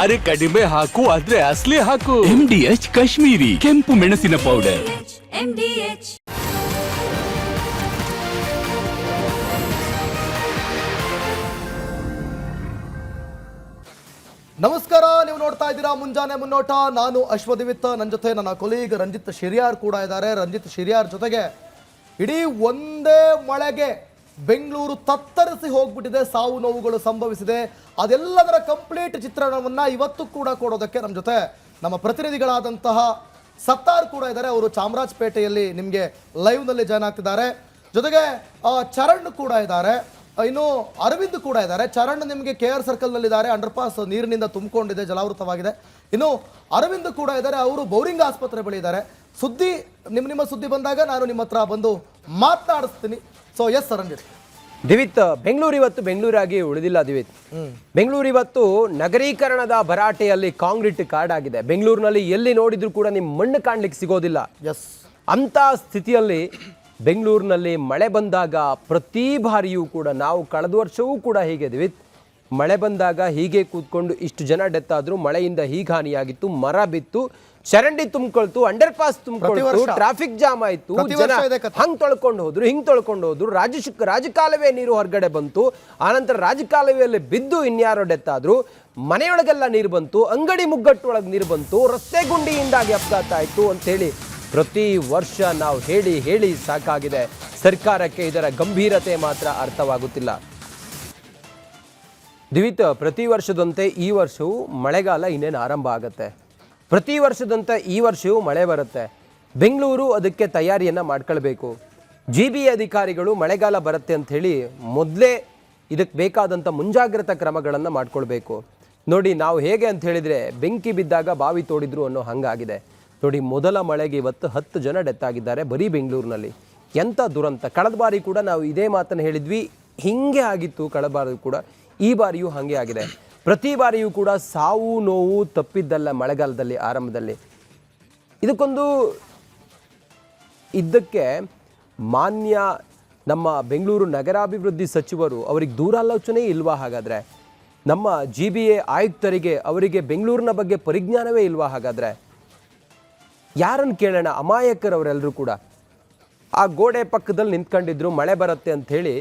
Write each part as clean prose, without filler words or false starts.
ಅರೆ ಕಡಿಮೆ ಹಾಕು ಆದ್ರೆ ಅಸಲಿ ಹಾಕು. MDH ಕಾಶ್ಮೀರಿ ಕೆಂಪು ಮೆಣಸಿನ ಪೌಡರ್. MDH ನಮಸ್ಕಾರ, ನೀವು ನೋಡ್ತಾ ಇದ್ದೀರಾ ಮುಂಜಾನೆ ಮುನ್ನೋಟ. ನಾನು ಅಶ್ವದಿವಿತ್, ನನ್ನ ಜೊತೆ ನನ್ನ ಕೊಲೀಗ್ ರಂಜಿತ್ ಶಿರಿಯಾರ್ ಕೂಡ ಇದ್ದಾರೆ. ರಂಜಿತ್ ಶಿರಿಯಾರ್ ಜೊತೆಗೆ ಇಡೀ ಒಂದೇ ಮಳೆಗೆ ಬೆಂಗಳೂರು ತತ್ತರಿಸಿ ಹೋಗ್ಬಿಟ್ಟಿದೆ, ಸಾವು ನೋವುಗಳು ಸಂಭವಿಸಿದೆ. ಅದೆಲ್ಲದರ ಕಂಪ್ಲೀಟ್ ಚಿತ್ರಣವನ್ನ ಇವತ್ತು ಕೂಡ ಕೊಡೋದಕ್ಕೆ ನಮ್ಮ ಜೊತೆ ನಮ್ಮ ಪ್ರತಿನಿಧಿಗಳಾದಂತಹ ಸತ್ತಾರ್ ಕೂಡ ಇದ್ದಾರೆ. ಅವರು ಚಾಮರಾಜಪೇಟೆಯಲ್ಲಿ ನಿಮಗೆ ಲೈವ್ನಲ್ಲಿ ಜಾಯ್ನ್ ಆಗ್ತಿದ್ದಾರೆ. ಜೊತೆಗೆ ಚರಣ್ ಕೂಡ ಇದ್ದಾರೆ, ಇನ್ನು ಅರವಿಂದ್ ಕೂಡ ಇದ್ದಾರೆ. ಚರಣ್ ನಿಮಗೆ KR ಸರ್ಕಲ್ನಲ್ಲಿದ್ದಾರೆ, ಅಂಡರ್ ಪಾಸ್ ನೀರಿನಿಂದ ತುಂಬಿಕೊಂಡಿದೆ, ಜಲಾವೃತವಾಗಿದೆ. ಇನ್ನು ಅರವಿಂದ್ ಕೂಡ ಇದ್ದಾರೆ, ಅವರು ಬೌರಿಂಗ್ ಆಸ್ಪತ್ರೆ ಬಳಿ ಇದ್ದಾರೆ. ಸುದ್ದಿ ನಿಮ್ಮ ಸುದ್ದಿ ಬಂದಾಗ ನಾನು ನಿಮ್ಮ ಹತ್ರ ಬಂದು ಮಾತನಾಡಿಸ್ತೀನಿ. So yes Ranjith. ದಿವಿತ್, ಬೆಂಗಳೂರು ಇವತ್ತು ಬೆಂಗಳೂರಾಗಿ ಉಳಿದಿಲ್ಲ ದಿವಿತ್. ಬೆಂಗಳೂರು ಇವತ್ತು ನಗರೀಕರಣದ ಭರಾಟೆಯಲ್ಲಿ ಕಾಂಕ್ರೀಟ್ ಕಾಡಾಗಿದೆ. ಬೆಂಗಳೂರಿನಲ್ಲಿ ಎಲ್ಲಿ ನೋಡಿದ್ರು ಕೂಡ ನಿಮ್ಮ ಮಣ್ಣು ಕಾಣ್ಲಿಕ್ಕೆ ಸಿಗೋದಿಲ್ಲ. ಎಸ್, ಅಂತ ಸ್ಥಿತಿಯಲ್ಲಿ ಬೆಂಗಳೂರಿನಲ್ಲಿ ಮಳೆ ಬಂದಾಗ ಪ್ರತಿ ಬಾರಿಯೂ ಕೂಡ, ನಾವು ಕಳೆದ ವರ್ಷವೂ ಕೂಡ ಹೀಗೆ ದಿವಿತ್, ಮಳೆ ಬಂದಾಗ ಹೀಗೆ ಕೂತ್ಕೊಂಡು ಇಷ್ಟು ಜನ ಡೆತ್ ಆದ್ರು, ಮಳೆಯಿಂದ ಹೀಗೆ ಹಾನಿಯಾಗಿತ್ತು, ಮರ ಬಿತ್ತು, ಚರಂಡಿ ತುಂಬಿಕೊಳ್ತು, ಅಂಡರ್ ಪಾಸ್ ತುಂಬಿಕೊಳ್ತು, ಟ್ರಾಫಿಕ್ ಜಾಮ್ ಆಯ್ತು, ಜನ ಹಂಗ್ ತೊಳ್ಕೊಂಡು ಹೋದ್ರು, ಹಿಂಗ್ ತೊಳ್ಕೊಂಡು ಹೋದ್ರು, ರಾಜಕಾಲುವೆ ನೀರು ಹೊರಗಡೆ ಬಂತು, ಆನಂತರ ರಾಜಕಾಲುವೆಯಲ್ಲಿ ಬಿದ್ದು ಇನ್ಯಾರೋ ಡೆತ್ ಆದ್ರು, ಮನೆಯೊಳಗೆಲ್ಲ ನೀರು ಬಂತು, ಅಂಗಡಿ ಮುಗ್ಗಟ್ಟೊಳಗೆ ನೀರು ಬಂತು, ರಸ್ತೆ ಗುಂಡಿಯಿಂದಾಗಿ ಅಪಘಾತ ಆಯ್ತು ಅಂತೇಳಿ ಪ್ರತಿ ವರ್ಷ ನಾವು ಹೇಳಿ ಹೇಳಿ ಸಾಕಾಗಿದೆ. ಸರ್ಕಾರಕ್ಕೆ ಇದರ ಗಂಭೀರತೆ ಮಾತ್ರ ಅರ್ಥವಾಗುತ್ತಿಲ್ಲ. ದಿವಿತ್, ಪ್ರತಿ ವರ್ಷದಂತೆ ಈ ವರ್ಷವೂ ಮಳೆಗಾಲ ಇನ್ನೇನು ಆರಂಭ ಆಗುತ್ತೆ. ಪ್ರತಿ ವರ್ಷದಂತೆ ಈ ವರ್ಷವೂ ಮಳೆ ಬರುತ್ತೆ. ಬೆಂಗಳೂರು ಅದಕ್ಕೆ ತಯಾರಿಯನ್ನು ಮಾಡ್ಕೊಳ್ಬೇಕು. GB ಅಧಿಕಾರಿಗಳು ಮಳೆಗಾಲ ಬರುತ್ತೆ ಅಂತ ಹೇಳಿ ಮೊದಲೇ ಇದಕ್ಕೆ ಬೇಕಾದಂಥ ಮುಂಜಾಗ್ರತಾ ಕ್ರಮಗಳನ್ನು ಮಾಡ್ಕೊಳ್ಬೇಕು. ನೋಡಿ, ನಾವು ಹೇಗೆ ಅಂತ ಹೇಳಿದರೆ ಬೆಂಕಿ ಬಿದ್ದಾಗ ಬಾವಿ ತೋಡಿದ್ರು ಅನ್ನೋ ಹಂಗಾಗಿದೆ. ನೋಡಿ, ಮೊದಲ ಮಳೆಗೆ ಇವತ್ತು 10 ಜನ ಡೆತ್ ಆಗಿದ್ದಾರೆ ಬರೀ ಬೆಂಗಳೂರಿನಲ್ಲಿ. ಎಂಥ ದುರಂತ. ಕಳೆದ ಬಾರಿ ಕೂಡ ನಾವು ಇದೇ ಮಾತನ್ನು ಹೇಳಿದ್ವಿ, ಹಿಂಗೆ ಆಗಿತ್ತು ಕಳೆದ ಬಾರಿ ಕೂಡ, ಈ ಬಾರಿಯೂ ಹಾಗೆ ಆಗಿದೆ. ಪ್ರತಿ ಬಾರಿಯೂ ಕೂಡ ಸಾವು ನೋವು ತಪ್ಪಿದ್ದಲ್ಲ ಮಳೆಗಾಲದಲ್ಲಿ ಆರಂಭದಲ್ಲಿ. ಇದಕ್ಕೆ ಮಾನ್ಯ ನಮ್ಮ ಬೆಂಗಳೂರು ನಗರಾಭಿವೃದ್ಧಿ ಸಚಿವರು ಅವರಿಗೆ ದೂರಾಲೋಚನೆ ಇಲ್ವಾ? ಹಾಗಾದರೆ ನಮ್ಮ GBA ಆಯುಕ್ತರಿಗೆ ಅವರಿಗೆ ಬೆಂಗಳೂರಿನ ಬಗ್ಗೆ ಪರಿಜ್ಞಾನವೇ ಇಲ್ವಾ? ಹಾಗಾದರೆ ಯಾರನ್ನು ಕೇಳೋಣ? ಅಮಾಯಕರವರೆಲ್ಲರೂ ಕೂಡ ಆ ಗೋಡೆ ಪಕ್ಕದಲ್ಲಿ ನಿಂತ್ಕೊಂಡಿದ್ರು, ಮಳೆ ಬರುತ್ತೆ ಅಂತ ಹೇಳಿ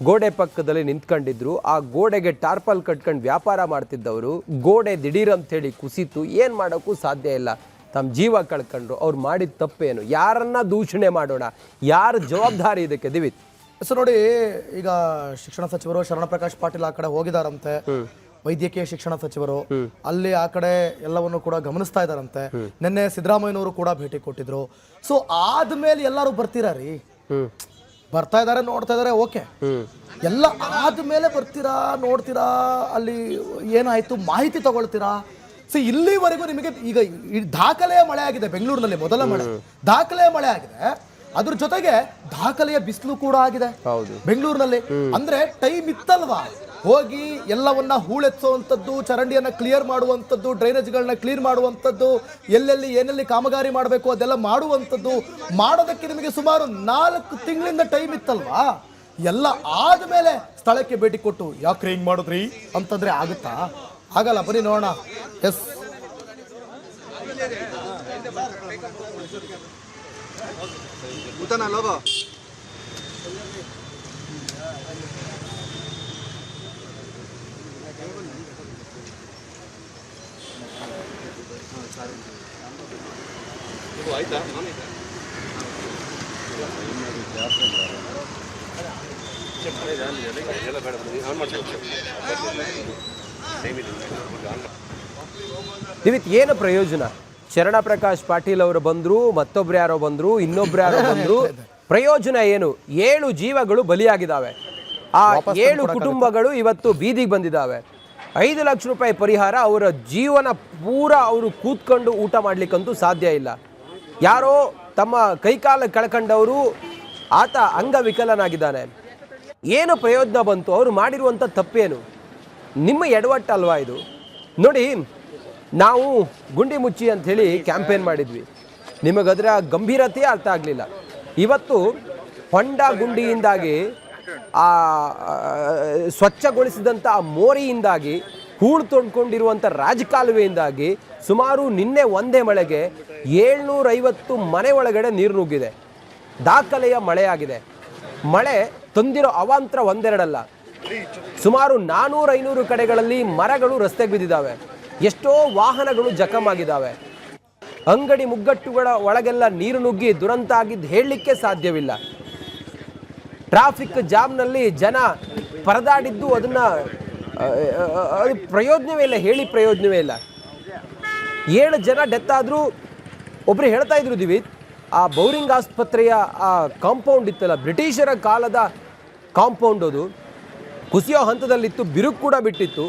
ಗೋಡೆ ಪಕ್ಕದಲ್ಲಿ ನಿಂತ್ಕೊಂಡಿದ್ರು. ಆ ಗೋಡೆಗೆ ಟಾರ್ಪಲ್ ಕಟ್ಕೊಂಡು ವ್ಯಾಪಾರ ಮಾಡ್ತಿದ್ದವರು ಗೋಡೆ ದಿಢೀರ್ ಅಂಥೇಳಿ ಕುಸಿತು. ಏನು ಮಾಡೋಕ್ಕೂ ಸಾಧ್ಯ ಇಲ್ಲ, ತಮ್ಮ ಜೀವ ಕಳ್ಕೊಂಡ್ರು. ಅವ್ರು ಮಾಡಿದ ತಪ್ಪೇನು? ಯಾರನ್ನ ದೂಷಣೆ ಮಾಡೋಣ? ಯಾರ ಜವಾಬ್ದಾರಿ ಇದಕ್ಕೆ ದಿವಿತ್? ಸೊ ನೋಡಿ, ಈಗ ಶಿಕ್ಷಣ ಸಚಿವರು ಶರಣಪ್ರಕಾಶ್ ಪಾಟೀಲ್ ಆ ಕಡೆ ಹೋಗಿದಾರಂತೆ, ವೈದ್ಯಕೀಯ ಶಿಕ್ಷಣ ಸಚಿವರು ಅಲ್ಲಿ ಆ ಕಡೆ ಎಲ್ಲವನ್ನು ಕೂಡ ಗಮನಿಸ್ತಾ ಇದಾರಂತೆ. ನಿನ್ನೆ ಸಿದ್ದರಾಮಯ್ಯನವರು ಕೂಡ ಭೇಟಿ ಕೊಟ್ಟಿದ್ರು. ಸೊ ಆದ್ಮೇಲೆ ಎಲ್ಲರೂ ಬರ್ತೀರಾ? ಬರ್ತಾ ಇದಾರೆ, ನೋಡ್ತಾ ಇದಾರೆ, ಓಕೆ. ಎಲ್ಲ ಆದ್ಮೇಲೆ ಬರ್ತೀರಾ, ನೋಡ್ತೀರಾ, ಅಲ್ಲಿ ಏನಾಯ್ತು ಮಾಹಿತಿ ತಗೊಳ್ತೀರಾ? ಸೊ ಇಲ್ಲಿವರೆಗೂ ನಿಮಗೆ ಈಗ ದಾಖಲೆಯ ಮಳೆ ಆಗಿದೆ ಬೆಂಗಳೂರಿನಲ್ಲಿ, ಮೊದಲ ಮಳೆ ದಾಖಲೆಯ ಮಳೆ ಆಗಿದೆ. ಅದ್ರ ಜೊತೆಗೆ ದಾಖಲೆಯ ಬಿಸಿಲು ಕೂಡ ಆಗಿದೆ ಬೆಂಗಳೂರಿನಲ್ಲಿ. ಅಂದ್ರೆ ಟೈಮ್ ಇತ್ತಲ್ವಾ ಹೋಗಿ ಎಲ್ಲವನ್ನ ಹೂಳೆತ್ತುವಂಥದ್ದು, ಚರಂಡಿಯನ್ನ ಕ್ಲಿಯರ್ ಮಾಡುವಂಥದ್ದು, ಡ್ರೈನೇಜ್ಗಳನ್ನ ಕ್ಲೀನ್ ಮಾಡುವಂಥದ್ದು, ಎಲ್ಲೆಲ್ಲಿ ಏನೆಲ್ಲಿ ಕಾಮಗಾರಿ ಮಾಡಬೇಕು ಅದೆಲ್ಲ ಮಾಡುವಂಥದ್ದು. ಮಾಡೋದಕ್ಕೆ ನಿಮಗೆ ಸುಮಾರು 4 ತಿಂಗಳಿಂದ ಟೈಮ್ ಇತ್ತಲ್ವಾ? ಎಲ್ಲ ಆದ್ಮೇಲೆ ಸ್ಥಳಕ್ಕೆ ಭೇಟಿ ಕೊಟ್ಟು ಯಾಕ್ರಿ ಹಿಂಗ್ ಮಾಡಿದ್ರಿ ಅಂತಂದ್ರೆ ಆಗುತ್ತಾ? ಆಗಲ್ಲ. ಬನ್ನಿ ನೋಡೋಣ. ಎಸ್, ದಿವಿತ್, ಏನು ಪ್ರಯೋಜನ? ಶರಣಪ್ರಕಾಶ್ ಪಾಟೀಲ್ ಅವರು ಬಂದ್ರು, ಮತ್ತೊಬ್ರು ಯಾರೋ ಬಂದ್ರು, ಇನ್ನೊಬ್ರು ಯಾರೋ ಬಂದ್ರು, ಪ್ರಯೋಜನ ಏನು? 7 ಜೀವಗಳು ಬಲಿಯಾಗಿದ್ದಾವೆ. ಆ 7 ಕುಟುಂಬಗಳು ಇವತ್ತು ಬೀದಿಗೆ ಬಂದಿದ್ದಾವೆ. 5 ಲಕ್ಷ ರೂಪಾಯಿ ಪರಿಹಾರ. ಅವರ ಜೀವನ ಪೂರ ಅವರು ಕೂತ್ಕೊಂಡು ಊಟ ಮಾಡ್ಲಿಕ್ಕಂತೂ ಸಾಧ್ಯ ಇಲ್ಲ. ಯಾರೋ ತಮ್ಮ ಕೈಕಾಲ ಕಳ್ಕೊಂಡವರು, ಆತ ಅಂಗವಿಕಲನಾಗಿದ್ದಾನೆ. ಏನು ಪ್ರಯೋಜನ ಬಂತು? ಅವರು ಮಾಡಿರುವಂಥ ತಪ್ಪೇನು? ನಿಮ್ಮ ಎಡವಟ್ಟಲ್ವಾ ಇದು? ನೋಡಿ, ನಾವು ಗುಂಡಿ ಮುಚ್ಚಿ ಅಂಥೇಳಿ ಕ್ಯಾಂಪೇನ್ ಮಾಡಿದ್ವಿ, ನಿಮಗದರ ಗಂಭೀರತೆ ಅರ್ಥ ಆಗಲಿಲ್ಲ. ಇವತ್ತು ಹೊಂಡ ಗುಂಡಿಯಿಂದಾಗಿ ಸ್ವಚ್ಛಗೊಳಿಸಿದಂಥ ಆ ಮೋರಿಯಿಂದಾಗಿ ಹೂಳು ತೊಡ್ಕೊಂಡಿರುವಂಥ ರಾಜಕಾಲುವೆಯಿಂದಾಗಿ ಸುಮಾರು ನಿನ್ನೆ ಒಂದೇ ಮಳೆಗೆ 750 ಮನೆ ಒಳಗಡೆ ನೀರು ನುಗ್ಗಿದೆ. ದಾಖಲೆಯ ಮಳೆಯಾಗಿದೆ. ಮಳೆ ತಂದಿರೋ ಅವಾಂತರ ಒಂದೆರಡಲ್ಲ, ಸುಮಾರು 400-500 ಕಡೆಗಳಲ್ಲಿ ಮರಗಳು ರಸ್ತೆಗೆ ಬಿದ್ದಿದ್ದಾವೆ. ಎಷ್ಟೋ ವಾಹನಗಳು ಜಖಮಾಗಿದ್ದಾವೆ. ಅಂಗಡಿ ಮುಗ್ಗಟ್ಟುಗಳ ಒಳಗೆಲ್ಲ ನೀರು ನುಗ್ಗಿ ದುರಂತ ಆಗಿದ್ದು ಹೇಳಲಿಕ್ಕೆ ಸಾಧ್ಯವಿಲ್ಲ. ಟ್ರಾಫಿಕ್ ಜಾಮ್ನಲ್ಲಿ ಜನ ಪರದಾಡಿದ್ದು ಅದನ್ನು ಪ್ರಯೋಜನವೇ ಇಲ್ಲ, ಹೇಳಿ ಪ್ರಯೋಜನವೇ ಇಲ್ಲ. 7 ಜನ ಡೆತ್ ಆದರೂ. ಒಬ್ಬರು ಹೇಳ್ತಾ ಇದ್ರು ದಿವಿತ್, ಆ ಬೌರಿಂಗ್ ಆಸ್ಪತ್ರೆಯ ಆ ಕಾಂಪೌಂಡ್ ಇತ್ತಲ್ಲ, ಬ್ರಿಟಿಷರ ಕಾಲದ ಕಾಂಪೌಂಡ್, ಅದು ಕುಸಿಯೋ ಹಂತದಲ್ಲಿತ್ತು, ಬಿರುಕು ಕೂಡ ಬಿಟ್ಟಿತ್ತು.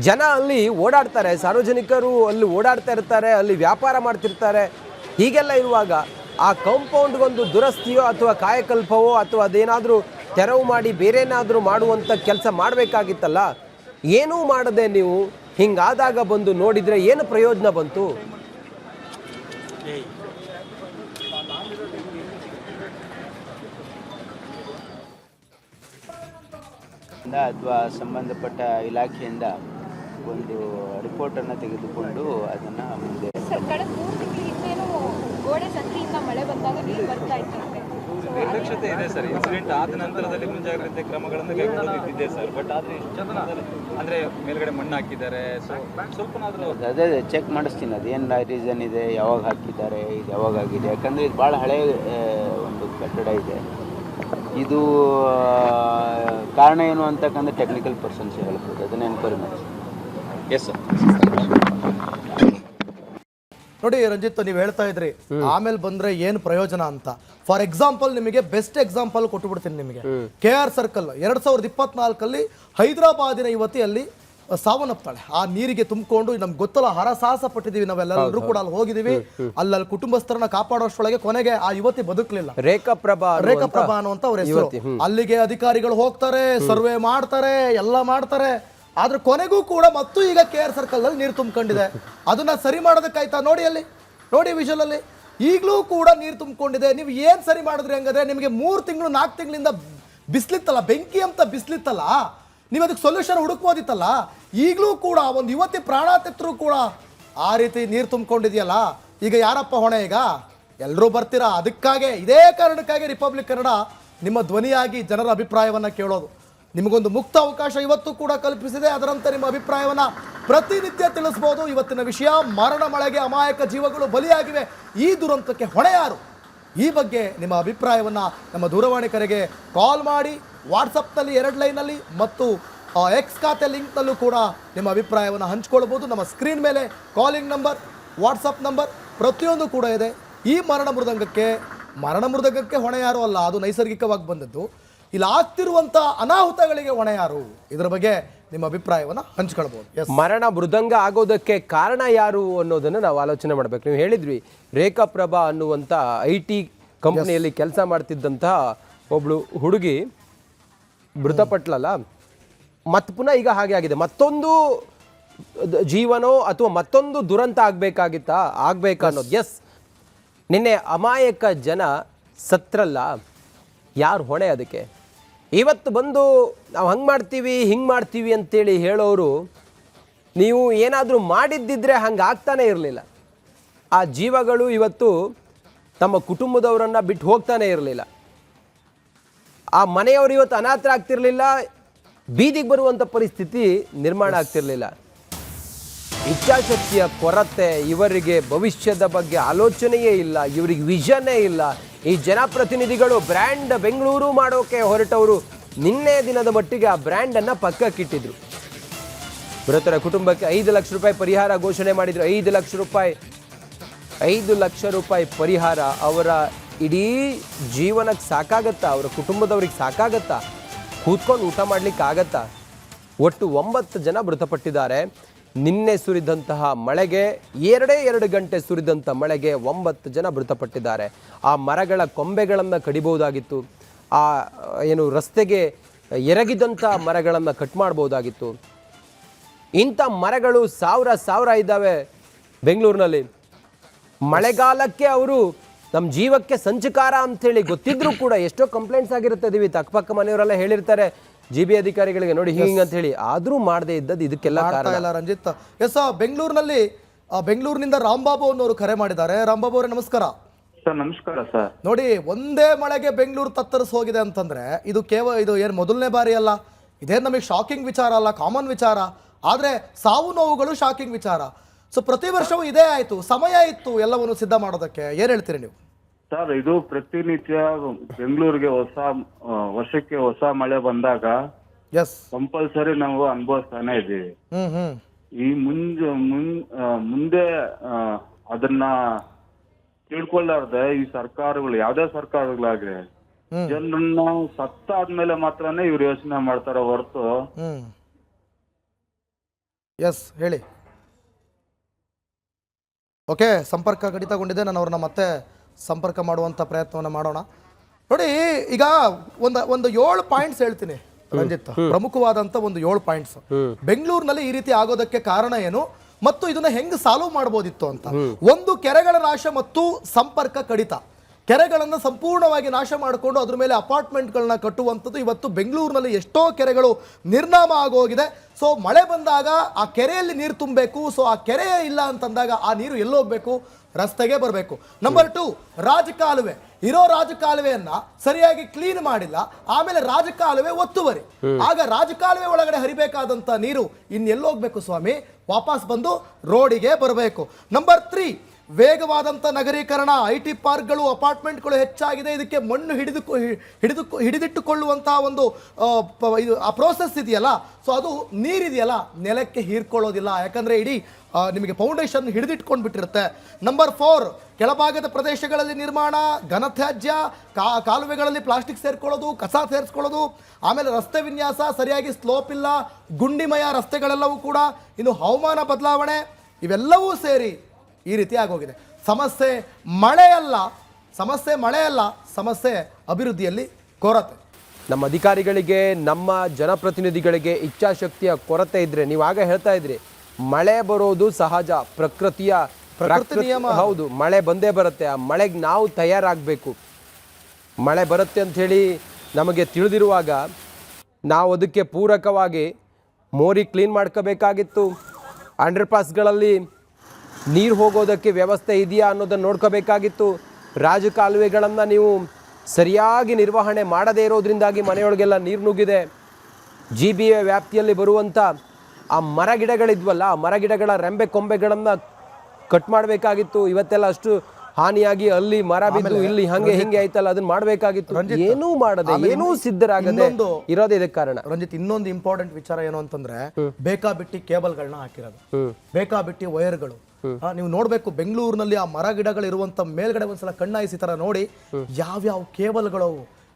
ಜನ ಅಲ್ಲಿ ಓಡಾಡ್ತಾರೆ, ಸಾರ್ವಜನಿಕರು ಅಲ್ಲಿ ಓಡಾಡ್ತಾ ಇರ್ತಾರೆ, ಅಲ್ಲಿ ವ್ಯಾಪಾರ ಮಾಡ್ತಿರ್ತಾರೆ. ಹೀಗೆಲ್ಲ ಇರುವಾಗ ಆ ಕಾಂಪೌಂಡ್ಗೊಂದು ದುರಸ್ತಿಯೋ ಅಥವಾ ಕಾಯಕಲ್ಪವೋ ಅಥವಾ ಅದೇನಾದರೂ ತೆರವು ಮಾಡಿ ಬೇರೆ ಏನಾದರೂ ಮಾಡುವಂಥ ಕೆಲಸ ಮಾಡಬೇಕಾಗಿತ್ತಲ್ಲ. ಏನೂ ಮಾಡದೆ ನೀವು ಹಿಂಗಾದಾಗ ಬಂದು ನೋಡಿದರೆ ಏನು ಪ್ರಯೋಜನ ಬಂತು? ಅಥವಾ ಸಂಬಂಧಪಟ್ಟ ಇಲಾಖೆಯಿಂದ ಒಂದು ರಿಪೋರ್ಟನ್ನು ತೆಗೆದುಕೊಂಡು ಅದನ್ನು ಮುಂದೆ ಕಳೆದ 3 ತಿಂಗಳಿಂದೇನು ಗೋಡೆ ಸಂಖ್ಯೆಯಿಂದ ಮಳೆ ಬಂದಾಗ ನೀರು ಬರ್ತಾ ಇತ್ತಂತೆ. ನಿರ್ಲಕ್ಷ್ಯತೆ ಇದೆ ಸರ್. ಇನ್ಸಿಡೆಂಟ್ ಆದ ನಂತರದಲ್ಲಿ ಮುಂಜಾಗ್ರತೆ ಕ್ರಮಗಳನ್ನು ಕೈಗೊಳ್ಳೋದಿದೆ ಸರ್. ಬಟ್ ಆದರೆ ಇಷ್ಟು ಅಂದರೆ ಮೇಲ್ಗಡೆ ಮಣ್ಣು ಹಾಕಿದ್ದಾರೆ, ಸ್ವಲ್ಪನಾದರೂ ಅದೇ ಚೆಕ್ ಮಾಡಿಸ್ತೀನಿ, ಅದೇನು ರೀಸನ್ ಇದೆ, ಯಾವಾಗ ಹಾಕಿದ್ದಾರೆ, ಇದು ಯಾವಾಗ ಆಗಿದೆ. ಯಾಕಂದರೆ ಇದು ಭಾಳ ಹಳೆಯ ಒಂದು ಕಟ್ಟಡ ಇದೆ. ಇದು ಕಾರಣ ಏನು ಅಂತಕ್ಕಂಥ ಟೆಕ್ನಿಕಲ್ ಪರ್ಸನ್ಸ್ ಹೇಳ್ಬೋದು, ಅದನ್ನ ಎನ್ಕ್ವೈರಿ ಮಾಡಿಸ್ತೀನಿ. Yes sir. ನೋಡಿ ರಂಜಿತ್, ನೀವು ಹೇಳ್ತಾ ಇದ್ರಿ ಆಮೇಲೆ ಬಂದ್ರೆ ಏನು ಪ್ರಯೋಜನ ಅಂತ. ಫಾರ್ ಎಕ್ಸಾಂಪಲ್ ನಿಮಗೆ ಬೆಸ್ಟ್ ಎಕ್ಸಾಂಪಲ್ ಕೊಟ್ಟುಬಿಡ್ತೀನಿ ನಿಮಗೆ. KR ಸರ್ಕಲ್ 2024 ಹೈದರಾಬಾದಿನ ಯುವತಿ ಅಲ್ಲಿ ಸಾವನ್ನಪ್ತಾಳೆ. ಆ ನೀರಿಗೆ ತುಂಬಿಕೊಂಡು ನಮ್ಗೆ ಗೊತ್ತಲ್ಲ, ಹರಸಾಹಸ ಪಟ್ಟಿದೀವಿ ನಾವೆಲ್ಲರೂ ಕೂಡ ಅಲ್ಲಿ ಹೋಗಿದೀವಿ. ಅಲ್ಲಿ ಕುಟುಂಬಸ್ಥರನ್ನ ಕಾಪಾಡೋಷ್ಟೊಳಗೆ ಕೊನೆಗೆ ಆ ಯುವತಿ ಬದುಕಲಿಲ್ಲ. ರೇಖಾಪ್ರಭಾ ಅನ್ನುವಂತ ಅವ್ರ ಹೆಸರು. ಅಲ್ಲಿಗೆ ಅಧಿಕಾರಿಗಳು ಹೋಗ್ತಾರೆ, ಸರ್ವೆ ಮಾಡ್ತಾರೆ, ಎಲ್ಲ ಮಾಡ್ತಾರೆ. ಆದ್ರೆ ಕೊನೆಗೂ ಕೂಡ ಮತ್ತು ಈಗ KR ಸರ್ಕಲ್ ಅಲ್ಲಿ ನೀರು ತುಂಬಿಕೊಂಡಿದೆ. ಅದನ್ನ ಸರಿ ಮಾಡೋದಕ್ಕಾಯ್ತಾ? ನೋಡಿ ಅಲ್ಲಿ, ನೋಡಿ ವಿಜುವಲ್ ಅಲ್ಲಿ ಈಗಲೂ ಕೂಡ ನೀರು ತುಂಬಿಕೊಂಡಿದೆ. ನೀವು ಏನ್ ಸರಿ ಮಾಡಿದ್ರಿ ಹಂಗಾದ್ರೆ? ನಿಮಗೆ 3 ತಿಂಗಳು 4 ತಿಂಗಳಿಂದ ಬಿಸ್ಲಿತ್ತಲ್ಲ, ಬೆಂಕಿ ಅಂತ ಬಿಸ್ಲಿತ್ತಲ್ಲ, ನೀವು ಅದಕ್ಕೆ ಸೊಲ್ಯೂಷನ್ ಹುಡುಕ್ಬೋದಿತ್ತಲ್ಲ. ಈಗಲೂ ಕೂಡ ಒಂದು ಯುವತಿ ಪ್ರಾಣ ತೆತ್ತರೂ ಕೂಡ ಆ ರೀತಿ ನೀರು ತುಂಬಿಕೊಂಡಿದೆಯಲ್ಲ. ಈಗ ಯಾರಪ್ಪ ಹೊಣೆ? ಈಗ ಎಲ್ಲರೂ ಬರ್ತೀರಾ. ಅದಕ್ಕಾಗೆ, ಇದೇ ಕಾರಣಕ್ಕಾಗಿ ರಿಪಬ್ಲಿಕ್ ಕನ್ನಡ ನಿಮ್ಮ ಧ್ವನಿಯಾಗಿ ಜನರ ಅಭಿಪ್ರಾಯವನ್ನ ಕೇಳೋದು. ನಿಮಗೊಂದು ಮುಕ್ತ ಅವಕಾಶ ಇವತ್ತು ಕೂಡ ಕಲ್ಪಿಸಿದೆ. ಅದರಂತೆ ನಿಮ್ಮ ಅಭಿಪ್ರಾಯವನ್ನ ಪ್ರತಿನಿತ್ಯ ತಿಳಿಸಬಹುದು. ಇವತ್ತಿನ ವಿಷಯ ಮರಣ ಮಳೆಗೆ ಅಮಾಯಕ ಜೀವಗಳು ಬಲಿಯಾಗಿವೆ. ಈ ದುರಂತಕ್ಕೆ ಹೊಣೆ ಯಾರು? ಈ ಬಗ್ಗೆ ನಿಮ್ಮ ಅಭಿಪ್ರಾಯವನ್ನ ನಮ್ಮ ದೂರವಾಣಿ ಕರೆಗೆ ಕಾಲ್ ಮಾಡಿ, ವಾಟ್ಸಪ್ನಲ್ಲಿ 2 ಲೈನಲ್ಲಿ ಮತ್ತು ಎಕ್ಸ್ ಖಾತೆ ಲಿಂಕ್ನಲ್ಲೂ ಕೂಡ ನಿಮ್ಮ ಅಭಿಪ್ರಾಯವನ್ನು ಹಂಚ್ಕೊಳ್ಬೋದು. ನಮ್ಮ ಸ್ಕ್ರೀನ್ ಮೇಲೆ ಕಾಲಿಂಗ್ ನಂಬರ್, ವಾಟ್ಸಪ್ ನಂಬರ್ ಪ್ರತಿಯೊಂದು ಕೂಡ ಇದೆ. ಈ ಮರಣ ಮೃದಂಗಕ್ಕೆ ಹೊಣೆ ಯಾರು ಅಲ್ಲ, ಅದು ನೈಸರ್ಗಿಕವಾಗಿ ಬಂದದ್ದು. ಇಲ್ಲಿ ಆಗ್ತಿರುವಂಥ ಅನಾಹುತಗಳಿಗೆ ಹೊಣೆ ಯಾರು? ಇದರ ಬಗ್ಗೆ ನಿಮ್ಮ ಅಭಿಪ್ರಾಯವನ್ನು ಹಂಚ್ಕೊಳ್ಬೋದು. ಮರಣ ಮೃದಂಗ ಆಗೋದಕ್ಕೆ ಕಾರಣ ಯಾರು ಅನ್ನೋದನ್ನು ನಾವು ಆಲೋಚನೆ ಮಾಡಬೇಕು. ನೀವು ಹೇಳಿದ್ವಿ, ರೇಖಾಪ್ರಭಾ ಅನ್ನುವಂಥ IT ಕಂಪ್ನಿಯಲ್ಲಿ ಕೆಲಸ ಮಾಡ್ತಿದ್ದಂತಹ ಒಬ್ಳು ಹುಡುಗಿ ಮೃತಪಟ್ಲಲ್ಲ, ಮತ್ತೆ ಪುನಃ ಈಗ ಹಾಗೆ ಆಗಿದೆ. ಮತ್ತೊಂದು ಜೀವನೋ ಅಥವಾ ಮತ್ತೊಂದು ದುರಂತ ಆಗ್ಬೇಕಾ ಅನ್ನೋದು. ಎಸ್, ನಿನ್ನೆ ಅಮಾಯಕ ಜನ ಸತ್ರಲ್ಲ, ಯಾರು ಹೊಣೆ ಅದಕ್ಕೆ? ಇವತ್ತು ಬಂದು ನಾವು ಹಂಗೆ ಮಾಡ್ತೀವಿ ಹಿಂಗೆ ಮಾಡ್ತೀವಿ ಅಂತೇಳಿ ಹೇಳೋರು, ನೀವು ಏನಾದರೂ ಮಾಡಿದ್ದಿದ್ರೆ ಹಂಗೆ ಆಗ್ತಾನೆ ಇರಲಿಲ್ಲ. ಆ ಜೀವಗಳು ಇವತ್ತು ತಮ್ಮ ಕುಟುಂಬದವರನ್ನು ಬಿಟ್ಟು ಹೋಗ್ತಾನೆ ಇರಲಿಲ್ಲ. ಆ ಮನೆಯವರು ಇವತ್ತು ಅನಾಥರಾಗ್ತಿರ್ಲಿಲ್ಲ, ಬೀದಿಗೆ ಬರುವಂಥ ಪರಿಸ್ಥಿತಿ ನಿರ್ಮಾಣ ಆಗ್ತಿರಲಿಲ್ಲ. ಇಚ್ಛಾಶಕ್ತಿಯ ಕೊರತೆ, ಇವರಿಗೆ ಭವಿಷ್ಯದ ಬಗ್ಗೆ ಆಲೋಚನೆಯೇ ಇಲ್ಲ, ಇವರಿಗೆ ವಿಷನ್ನೇ ಇಲ್ಲ. ಈ ಜನಪ್ರತಿನಿಧಿಗಳು ಬ್ರ್ಯಾಂಡ್ ಬೆಂಗಳೂರು ಮಾಡೋಕೆ ಹೊರಟವರು ನಿನ್ನೆ ದಿನದ ಮಟ್ಟಿಗೆ ಆ ಬ್ರ್ಯಾಂಡನ್ನು ಪಕ್ಕಕ್ಕಿಟ್ಟಿದ್ರು. ಮೃತರ ಕುಟುಂಬಕ್ಕೆ 5 ಲಕ್ಷ ರೂಪಾಯಿ ಪರಿಹಾರ ಘೋಷಣೆ ಮಾಡಿದ್ರು. 5 ಲಕ್ಷ ರೂಪಾಯಿ ಪರಿಹಾರ. ಅವರ ಇಡೀ ಜೀವನಕ್ಕೆ ಸಾಕಾಗತ್ತಾ? ಅವರ ಕುಟುಂಬದವ್ರಿಗೆ ಸಾಕಾಗತ್ತಾ? ಕೂತ್ಕೊಂಡು ಊಟ ಮಾಡ್ಲಿಕ್ಕೆ ಆಗತ್ತಾ? ಒಟ್ಟು 9 ಜನ ಮೃತಪಟ್ಟಿದ್ದಾರೆ. ನಿನ್ನೆ ಸುರಿದಂತಹ ಮಳೆಗೆ, 2 ಗಂಟೆ ಸುರಿದಂಥ ಮಳೆಗೆ 9 ಜನ ಮೃತಪಟ್ಟಿದ್ದಾರೆ. ಆ ಮರಗಳ ಕೊಂಬೆಗಳನ್ನು ಕಡಿಬಹುದಾಗಿತ್ತು. ಆ ಏನು ರಸ್ತೆಗೆ ಎರಗಿದಂಥ ಮರಗಳನ್ನು ಕಟ್ ಮಾಡ್ಬೋದಾಗಿತ್ತು. ಇಂಥ ಮರಗಳು ಸಾವಿರ ಇದ್ದಾವೆ ಬೆಂಗಳೂರಿನಲ್ಲಿ. ಮಳೆಗಾಲಕ್ಕೆ ಅವರು ನಮ್ಮ ಜೀವಕ್ಕೆ ಸಂಚಕಾರ ಅಂಥೇಳಿ ಗೊತ್ತಿದ್ರೂ ಕೂಡ ಎಷ್ಟೋ ಕಂಪ್ಲೇಂಟ್ಸ್ ಆಗಿರುತ್ತೆ. ಅಕ್ಕಪಕ್ಕ ಮನೆಯವರೆಲ್ಲ ಹೇಳಿರ್ತಾರೆ, GB ಅಧಿಕಾರಿಗಳಿಗೆ ನೋಡಿ ಹಿಂಗ್ ಅಂತ ಹೇಳಿ, ಆದ್ರೂ ಮಾಡದೇ ಇದ್ದದ್ದು ಇದಕ್ಕೆಲ್ಲ ಮಾಡ್ತಾ ಕಾರಣ. ಇಲ್ಲ ರಂಜಿತ್. ಎಸ್, ಬೆಂಗಳೂರಿನಲ್ಲಿ ಬೆಂಗಳೂರಿನಿಂದ ರಾಂಬಾಬು ಅನ್ನೋರು ಕರೆ ಮಾಡಿದ್ದಾರೆ. ರಾಂಬಾಬು ಅವರೇ ನಮಸ್ಕಾರ. ಸರ್ ನಮಸ್ಕಾರ ಸರ್. ನೋಡಿ, ಒಂದೇ ಮಳೆಗೆ ಬೆಂಗಳೂರು ತತ್ತರಿಸಿ ಹೋಗಿದೆ ಅಂತಂದ್ರೆ ಇದು ಇದು ಏನು ಮೊದಲನೇ ಬಾರಿ ಅಲ್ಲ, ಇದೇನು ನಮಗೆ ಶಾಕಿಂಗ್ ವಿಚಾರ ಅಲ್ಲ, ಕಾಮನ್ ವಿಚಾರ. ಆದರೆ ಸಾವು ನೋವುಗಳು ಶಾಕಿಂಗ್ ವಿಚಾರ. ಸೊ ಪ್ರತಿ ವರ್ಷವೂ ಇದೇ ಆಯಿತು, ಸಮಯ ಇತ್ತು ಎಲ್ಲವನ್ನು ಸಿದ್ಧ ಮಾಡೋದಕ್ಕೆ. ಏನು ಹೇಳ್ತೀರಿ ನೀವು? ಸರ್ ಇದು ಪ್ರತಿನಿತ್ಯ ಬೆಂಗಳೂರಿಗೆ ವರ್ಷಕ್ಕೆ ಹೊಸ ಮಳೆ ಬಂದಾಗ ಎಸ್, ಕಂಪಲ್ಸರಿ ನಾವು ಅನುಭವಿಸ್ತಾನೆ ಇದ್ದೀವಿ. ಈ ಮುಂದೆ ಅದನ್ನ ತಿಳ್ಕೊಳ್ಳಾರ್ದೆ ಈ ಸರ್ಕಾರಗಳು, ಯಾವ್ದೇ ಸರ್ಕಾರಗಳಾಗ್ಲಿ, ಜನರನ್ನ ಸತ್ತಾದ್ಮೇಲೆ ಮಾತ್ರನೇ ಇವ್ರು ಯೋಚನೆ ಮಾಡ್ತಾರ ಹೊರತು. ಎಸ್, ಹೇಳಿ. ಓಕೆ, ಸಂಪರ್ಕ ಕಡಿತಗೊಂಡಿದೆ. ನಾನು ಅವ್ರನ್ನ ಮತ್ತೆ ಸಂಪರ್ಕ ಮಾಡುವಂಥ ಪ್ರಯತ್ನವನ್ನು ಮಾಡೋಣ. ನೋಡಿ, ಈಗ ಒಂದು 7 ಪಾಯಿಂಟ್ಸ್ ಹೇಳ್ತೀನಿ ರಂಜಿತ್, ಪ್ರಮುಖವಾದಂಥ ಒಂದು 7 ಪಾಯಿಂಟ್ಸ್. ಬೆಂಗಳೂರಿನಲ್ಲಿ ಈ ರೀತಿ ಆಗೋದಕ್ಕೆ ಕಾರಣ ಏನು ಮತ್ತು ಇದನ್ನ ಹೆಂಗ್ ಸಾಲ್ವ್ ಮಾಡ್ಬೋದಿತ್ತು ಅಂತ. ಒಂದು, ಕೆರೆಗಳ ನಾಶ ಮತ್ತು ಸಂಪರ್ಕ ಕಡಿತ. ಕೆರೆಗಳನ್ನು ಸಂಪೂರ್ಣವಾಗಿ ನಾಶ ಮಾಡಿಕೊಂಡು ಅದ್ರ ಮೇಲೆ ಅಪಾರ್ಟ್ಮೆಂಟ್ಗಳನ್ನ ಕಟ್ಟುವಂಥದ್ದು. ಇವತ್ತು ಬೆಂಗಳೂರಿನಲ್ಲಿ ಎಷ್ಟೋ ಕೆರೆಗಳು ನಿರ್ನಾಮ ಆಗೋಗಿದೆ. ಸೊ ಮಳೆ ಬಂದಾಗ ಆ ಕೆರೆಯಲ್ಲಿ ನೀರು ತುಂಬಬೇಕು. ಸೊ ಆ ಕೆರೆ ಇಲ್ಲ ಅಂತಂದಾಗ ಆ ನೀರು ಎಲ್ಲೋಗ್ಬೇಕು? ರಸ್ತೆಗೆ ಬರಬೇಕು. ನಂಬರ್ 2, ರಾಜಕಾಲುವೆ. ಇರೋ ರಾಜಕಾಲುವೆಯನ್ನ ಸರಿಯಾಗಿ ಕ್ಲೀನ್ ಮಾಡಿಲ್ಲ, ಆಮೇಲೆ ರಾಜಕಾಲುವೆ ಒತ್ತುವರಿ. ಆಗ ರಾಜಕಾಲುವೆ ಒಳಗಡೆ ಹರಿಬೇಕಾದಂತ ನೀರು ಇನ್ನೆಲ್ಲೋಗ್ಬೇಕು ಸ್ವಾಮಿ? ವಾಪಸ್ ಬಂದು ರೋಡಿಗೆ ಬರಬೇಕು. ನಂಬರ್ 3, ವೇಗವಾದಂಥ ನಗರೀಕರಣ. IT ಪಾರ್ಕ್ಗಳು, ಅಪಾರ್ಟ್ಮೆಂಟ್ಗಳು ಹೆಚ್ಚಾಗಿದೆ. ಇದಕ್ಕೆ ಮಣ್ಣು ಹಿಡಿದಿಟ್ಟುಕೊಳ್ಳುವಂತಹ ಒಂದು ಆ ಪ್ರೋಸೆಸ್ ಇದೆಯಲ್ಲ, ಸೊ ಅದು ನೀರಿದೆಯಲ್ಲ ನೆಲಕ್ಕೆ ಹೀರ್ಕೊಳ್ಳೋದಿಲ್ಲ. ಯಾಕಂದ್ರೆ ಇಡೀ ನಿಮಗೆ ಫೌಂಡೇಶನ್ ಹಿಡಿದಿಟ್ಕೊಂಡು ಬಿಟ್ಟಿರುತ್ತೆ. ನಂಬರ್ 4, ಕೆಳಭಾಗದ ಪ್ರದೇಶಗಳಲ್ಲಿ ನಿರ್ಮಾಣ, ಘನತ್ಯಾಜ್ಯ, ಕಾಲುವೆಗಳಲ್ಲಿ ಪ್ಲಾಸ್ಟಿಕ್ ಸೇರ್ಕೊಳ್ಳೋದು, ಕಸ ಸೇರಿಸ್ಕೊಳ್ಳೋದು, ಆಮೇಲೆ ರಸ್ತೆ ವಿನ್ಯಾಸ ಸರಿಯಾಗಿ ಸ್ಲೋಪ್ ಇಲ್ಲ, ಗುಂಡಿಮಯ ರಸ್ತೆಗಳೆಲ್ಲವೂ ಕೂಡ. ಇನ್ನು ಹವಾಮಾನ ಬದಲಾವಣೆ, ಇವೆಲ್ಲವೂ ಸೇರಿ ಈ ರೀತಿ ಆಗೋಗಿದೆ. ಸಮಸ್ಯೆ ಮಳೆ ಅಲ್ಲ, ಸಮಸ್ಯೆ ಅಭಿವೃದ್ಧಿಯಲ್ಲಿ ಕೊರತೆ. ನಮ್ಮ ಅಧಿಕಾರಿಗಳಿಗೆ, ನಮ್ಮ ಜನಪ್ರತಿನಿಧಿಗಳಿಗೆ ಇಚ್ಛಾಶಕ್ತಿಯ ಕೊರತೆ ಇದ್ರೆ, ನೀವು ಆಗ ಹೇಳ್ತಾ ಇದ್ರಿ ಮಳೆ ಬರೋದು ಸಹಜ, ಪ್ರಕೃತಿ ನಿಯಮ. ಹೌದು, ಮಳೆ ಬಂದೇ ಬರುತ್ತೆ. ಆ ಮಳೆಗೆ ನಾವು ತಯಾರಾಗಬೇಕು. ಮಳೆ ಬರುತ್ತೆ ಅಂಥೇಳಿ ನಮಗೆ ತಿಳಿದಿರುವಾಗ ನಾವು ಅದಕ್ಕೆ ಪೂರಕವಾಗಿ ಮೋರಿ ಕ್ಲೀನ್ ಮಾಡ್ಕೋಬೇಕಾಗಿತ್ತು. ಅಂಡರ್ ಪಾಸ್ಗಳಲ್ಲಿ ನೀರು ಹೋಗೋದಕ್ಕೆ ವ್ಯವಸ್ಥೆ ಇದೆಯಾ ಅನ್ನೋದನ್ನು ನೋಡ್ಕೋಬೇಕಾಗಿತ್ತು. ರಾಜಕಾಲುವೆಗಳನ್ನು ನೀವು ಸರಿಯಾಗಿ ನಿರ್ವಹಣೆ ಮಾಡದೇ ಇರೋದ್ರಿಂದಾಗಿ ಮನೆಯೊಳಗೆಲ್ಲ ನೀರು ನುಗ್ಗಿದೆ. GBA ವ್ಯಾಪ್ತಿಯಲ್ಲಿ ಬರುವಂಥ ಆ ಮರಗಿಡಗಳಿದ್ವಲ್ಲ, ಆ ಮರಗಿಡಗಳ ರೆಂಬೆ ಕೊಂಬೆಗಳನ್ನು ಕಟ್ ಮಾಡಬೇಕಾಗಿತ್ತು. ಇವತ್ತೆಲ್ಲ ಅಷ್ಟು ಹಾನಿಯಾಗಿ ಅಲ್ಲಿ ಮರ ಬಿದ್ದು ಇಲ್ಲಿ ಹಿಂಗೆ ಆಯ್ತಲ್ಲ, ಅದನ್ನ ಮಾಡಬೇಕಾಗಿತ್ತು. ಏನೂ ಮಾಡದೆ, ಏನೂ ಸಿದ್ಧರಾಗದೆ ಇರೋದೇ ಇದಕ್ಕೆ ಕಾರಣ. ರಂಜಿತ್, ಇನ್ನೊಂದು ಇಂಪಾರ್ಟೆಂಟ್ ವಿಚಾರ ಏನು ಅಂತಂದ್ರೆ, ಬೇಕಾಬಿಟ್ಟಿ ಕೇಬಲ್ಗಳನ್ನ ಹಾಕಿರೋದು, ಬೇಕಾಬಿಟ್ಟಿ ವೈರ್ಗಳು. ನೀವು ನೋಡ್ಬೇಕು, ಬೆಂಗಳೂರಿನಲ್ಲಿ ಆ ಮರ ಗಿಡಗಳು ಇರುವಂತ ಮೇಲ್ಗಡೆ ಒಂದ್ಸಲ ಕಣ್ಣಾಯಿಸಿ ತರ ನೋಡಿ, ಯಾವ್ಯಾವ ಕೇಬಲ್ಗಳು,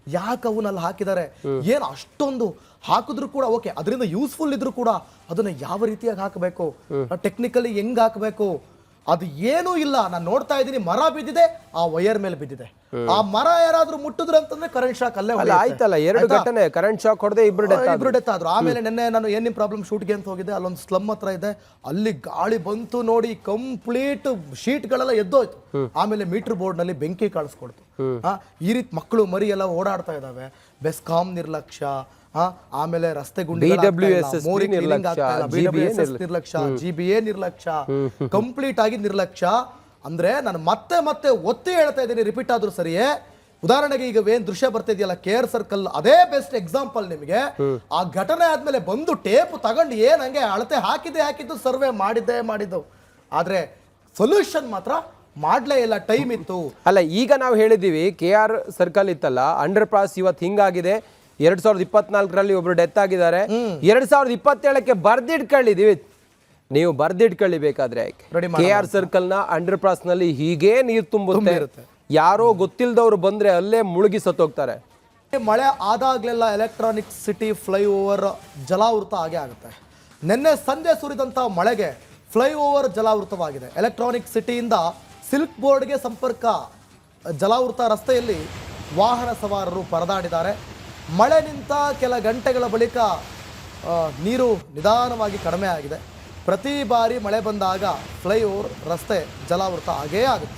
ಯಾಕೆ ಅವನ್ನಲ್ಲಿ ಹಾಕಿದ್ದಾರೆ, ಏನು ಅಷ್ಟೊಂದು ಹಾಕಿದ್ರು ಕೂಡ ಓಕೆ, ಅದರಿಂದ ಯೂಸ್ಫುಲ್ ಇದ್ರು ಕೂಡ ಅದನ್ನ ಯಾವ ರೀತಿಯಾಗಿ ಹಾಕಬೇಕು, ಟೆಕ್ನಿಕಲಿ ಹೆಂಗ್ ಹಾಕಬೇಕು, ಅದು ಏನೂ ಇಲ್ಲ. ನಾನು ನೋಡ್ತಾ ಇದ್ದೀನಿ, ಮರ ಬಿದ್ದಿದೆ, ಆ ವೈರ್ ಮೇಲೆ ಬಿದ್ದಿದೆ. ಆ ಮರ ಯಾರಾದ್ರೂ ಮುಟ್ಟಿದ್ರು ಅಂತಂದ್ರೆ ಕರೆಂಟ್ ಶಾಕ್ ಅಲ್ಲೇ ಆಯ್ತಲ್ಲ. 2 ಘಟನೆ ಕರೆಂಟ್ ಶಾಕ್ ಹೊಡೆದೇ ಇಬ್ರು ಡೆತ್ ಆದ್ರು. ಆಮೇಲೆ ನಿನ್ನೆ ನಾನು ಏನೇನು ಪ್ರಾಬ್ಲಮ್ ಶೂಟ್ಗೆ ಅಂತ ಹೋಗಿದ್ದೆ, ಅಲ್ಲೊಂದು ಸ್ಲಮ್ ಹತ್ರ ಇದೆ, ಅಲ್ಲಿ ಗಾಳಿ ಬಂತು ನೋಡಿ, ಕಂಪ್ಲೀಟ್ ಶೀಟ್ಗಳೆಲ್ಲ ಎದ್ದೋಯ್ತು. ಆಮೇಲೆ ಮೀಟರ್ ಬೋರ್ಡ್ ನಲ್ಲಿ ಬೆಂಕಿ ಕಾಣಿಸ್ಕೊಡ್ತು. ಈ ರೀತಿ ಮಕ್ಕಳು ಮರಿ ಎಲ್ಲ ಓಡಾಡ್ತಾ ಇದಾವೆ. ಬೆಸ್ಕಾಂ ನಿರ್ಲಕ್ಷ್ಯ, ಆಮೇಲೆ ರಸ್ತೆ ಗುಂಡಿ ನಿರ್ಲಕ್ಷ್ಯ, GBA ನಿರ್ಲಕ್ಷ್ಯ, ಕಂಪ್ಲೀಟ್ ಆಗಿ ನಿರ್ಲಕ್ಷ್ಯ. ಅಂದ್ರೆ ನಾನು ಮತ್ತೆ ಒತ್ತಿ ಹೇಳ್ತಾ ಇದ್ದೀನಿ, ರಿಪೀಟ್ ಆದ್ರೂ ಸರಿಯೇ. ಉದಾಹರಣೆಗೆ ಈಗ ಏನ್ ದೃಶ್ಯ ಬರ್ತಿದೆಯಲ್ಲ, KR ಸರ್ಕಲ್, ಅದೇ ಬೆಸ್ಟ್ ಎಕ್ಸಾಂಪಲ್ ನಿಮಗೆ. ಆ ಘಟನೆ ಆದ್ಮೇಲೆ ಬಂದು ಟೇಪ್ ತಗೊಂಡು ಏನ್ ಹಂಗೆ ಅಳತೆ ಹಾಕಿದ್ದು, ಸರ್ವೆ ಮಾಡಿದ್ದು, ಆದ್ರೆ ಸೊಲ್ಯೂಷನ್ ಮಾತ್ರ ಮಾಡ್ಲೇ ಇಲ್ಲ. ಟೈಮ್ ಇತ್ತು ಅಲ್ಲ. ಈಗ ನಾವು ಹೇಳಿದೀವಿ KR ಸರ್ಕಲ್ ಇತ್ತಲ್ಲ, ಅಂಡರ್ ಪಾಸ್ ಇವತ್ತು ಹಿಂಗಾಗಿದೆ. 2024ರಲ್ಲಿ ಒಬ್ರು ಡೆತ್ ಆಗಿದ್ದಾರೆ. 2027ಕ್ಕೆ ಬರ್ದಿಟ್ಕೊಳ್ಳಿದೀವಿ. ನೀವು ಬರ್ದಿಟ್ಕೊಳ್ಳಿ ಬೇಕಾದ್ರೆ. KR ಸರ್ಕಲ್ ನ ಅಂಡರ್ ಪಾಸ್ ನಲ್ಲಿ ಹೀಗೆ ನೀರು ತುಂಬುತ್ತೆ, ಯಾರೋ ಗೊತ್ತಿಲ್ಲದವ್ರು ಬಂದ್ರೆ ಅಲ್ಲೇ ಮುಳುಗಿ ಸತ್ತೋಗ್ತಾರೆ. ಮಳೆ ಆದಾಗ್ಲೆಲ್ಲ ಎಲೆಕ್ಟ್ರಾನಿಕ್ ಸಿಟಿ ಫ್ಲೈಓವರ್ ಜಲಾವೃತ ಆಗೇ ಆಗುತ್ತೆ. ನಿನ್ನೆ ಸಂಜೆ ಸುರಿದಂತ ಮಳೆಗೆ ಫ್ಲೈಓವರ್ ಜಲಾವೃತವಾಗಿದೆ. ಎಲೆಕ್ಟ್ರಾನಿಕ್ ಸಿಟಿಯಿಂದ ಸಿಲ್ಕ್ ಬೋರ್ಡ್ಗೆ ಸಂಪರ್ಕ ಜಲಾವೃತ ರಸ್ತೆಯಲ್ಲಿ ವಾಹನ ಸವಾರರು ಪರದಾಡಿದ್ದಾರೆ. ಮಳೆ ನಿಂತ ಕೆಲ ಗಂಟೆಗಳ ಬಳಿಕ ನೀರು ನಿಧಾನವಾಗಿ ಕಡಿಮೆ ಆಗಿದೆ. ಪ್ರತಿ ಬಾರಿ ಮಳೆ ಬಂದಾಗ ಫ್ಲೈಓವರ್ ರಸ್ತೆ ಜಲಾವೃತ ಆಗೇ ಆಗುತ್ತೆ.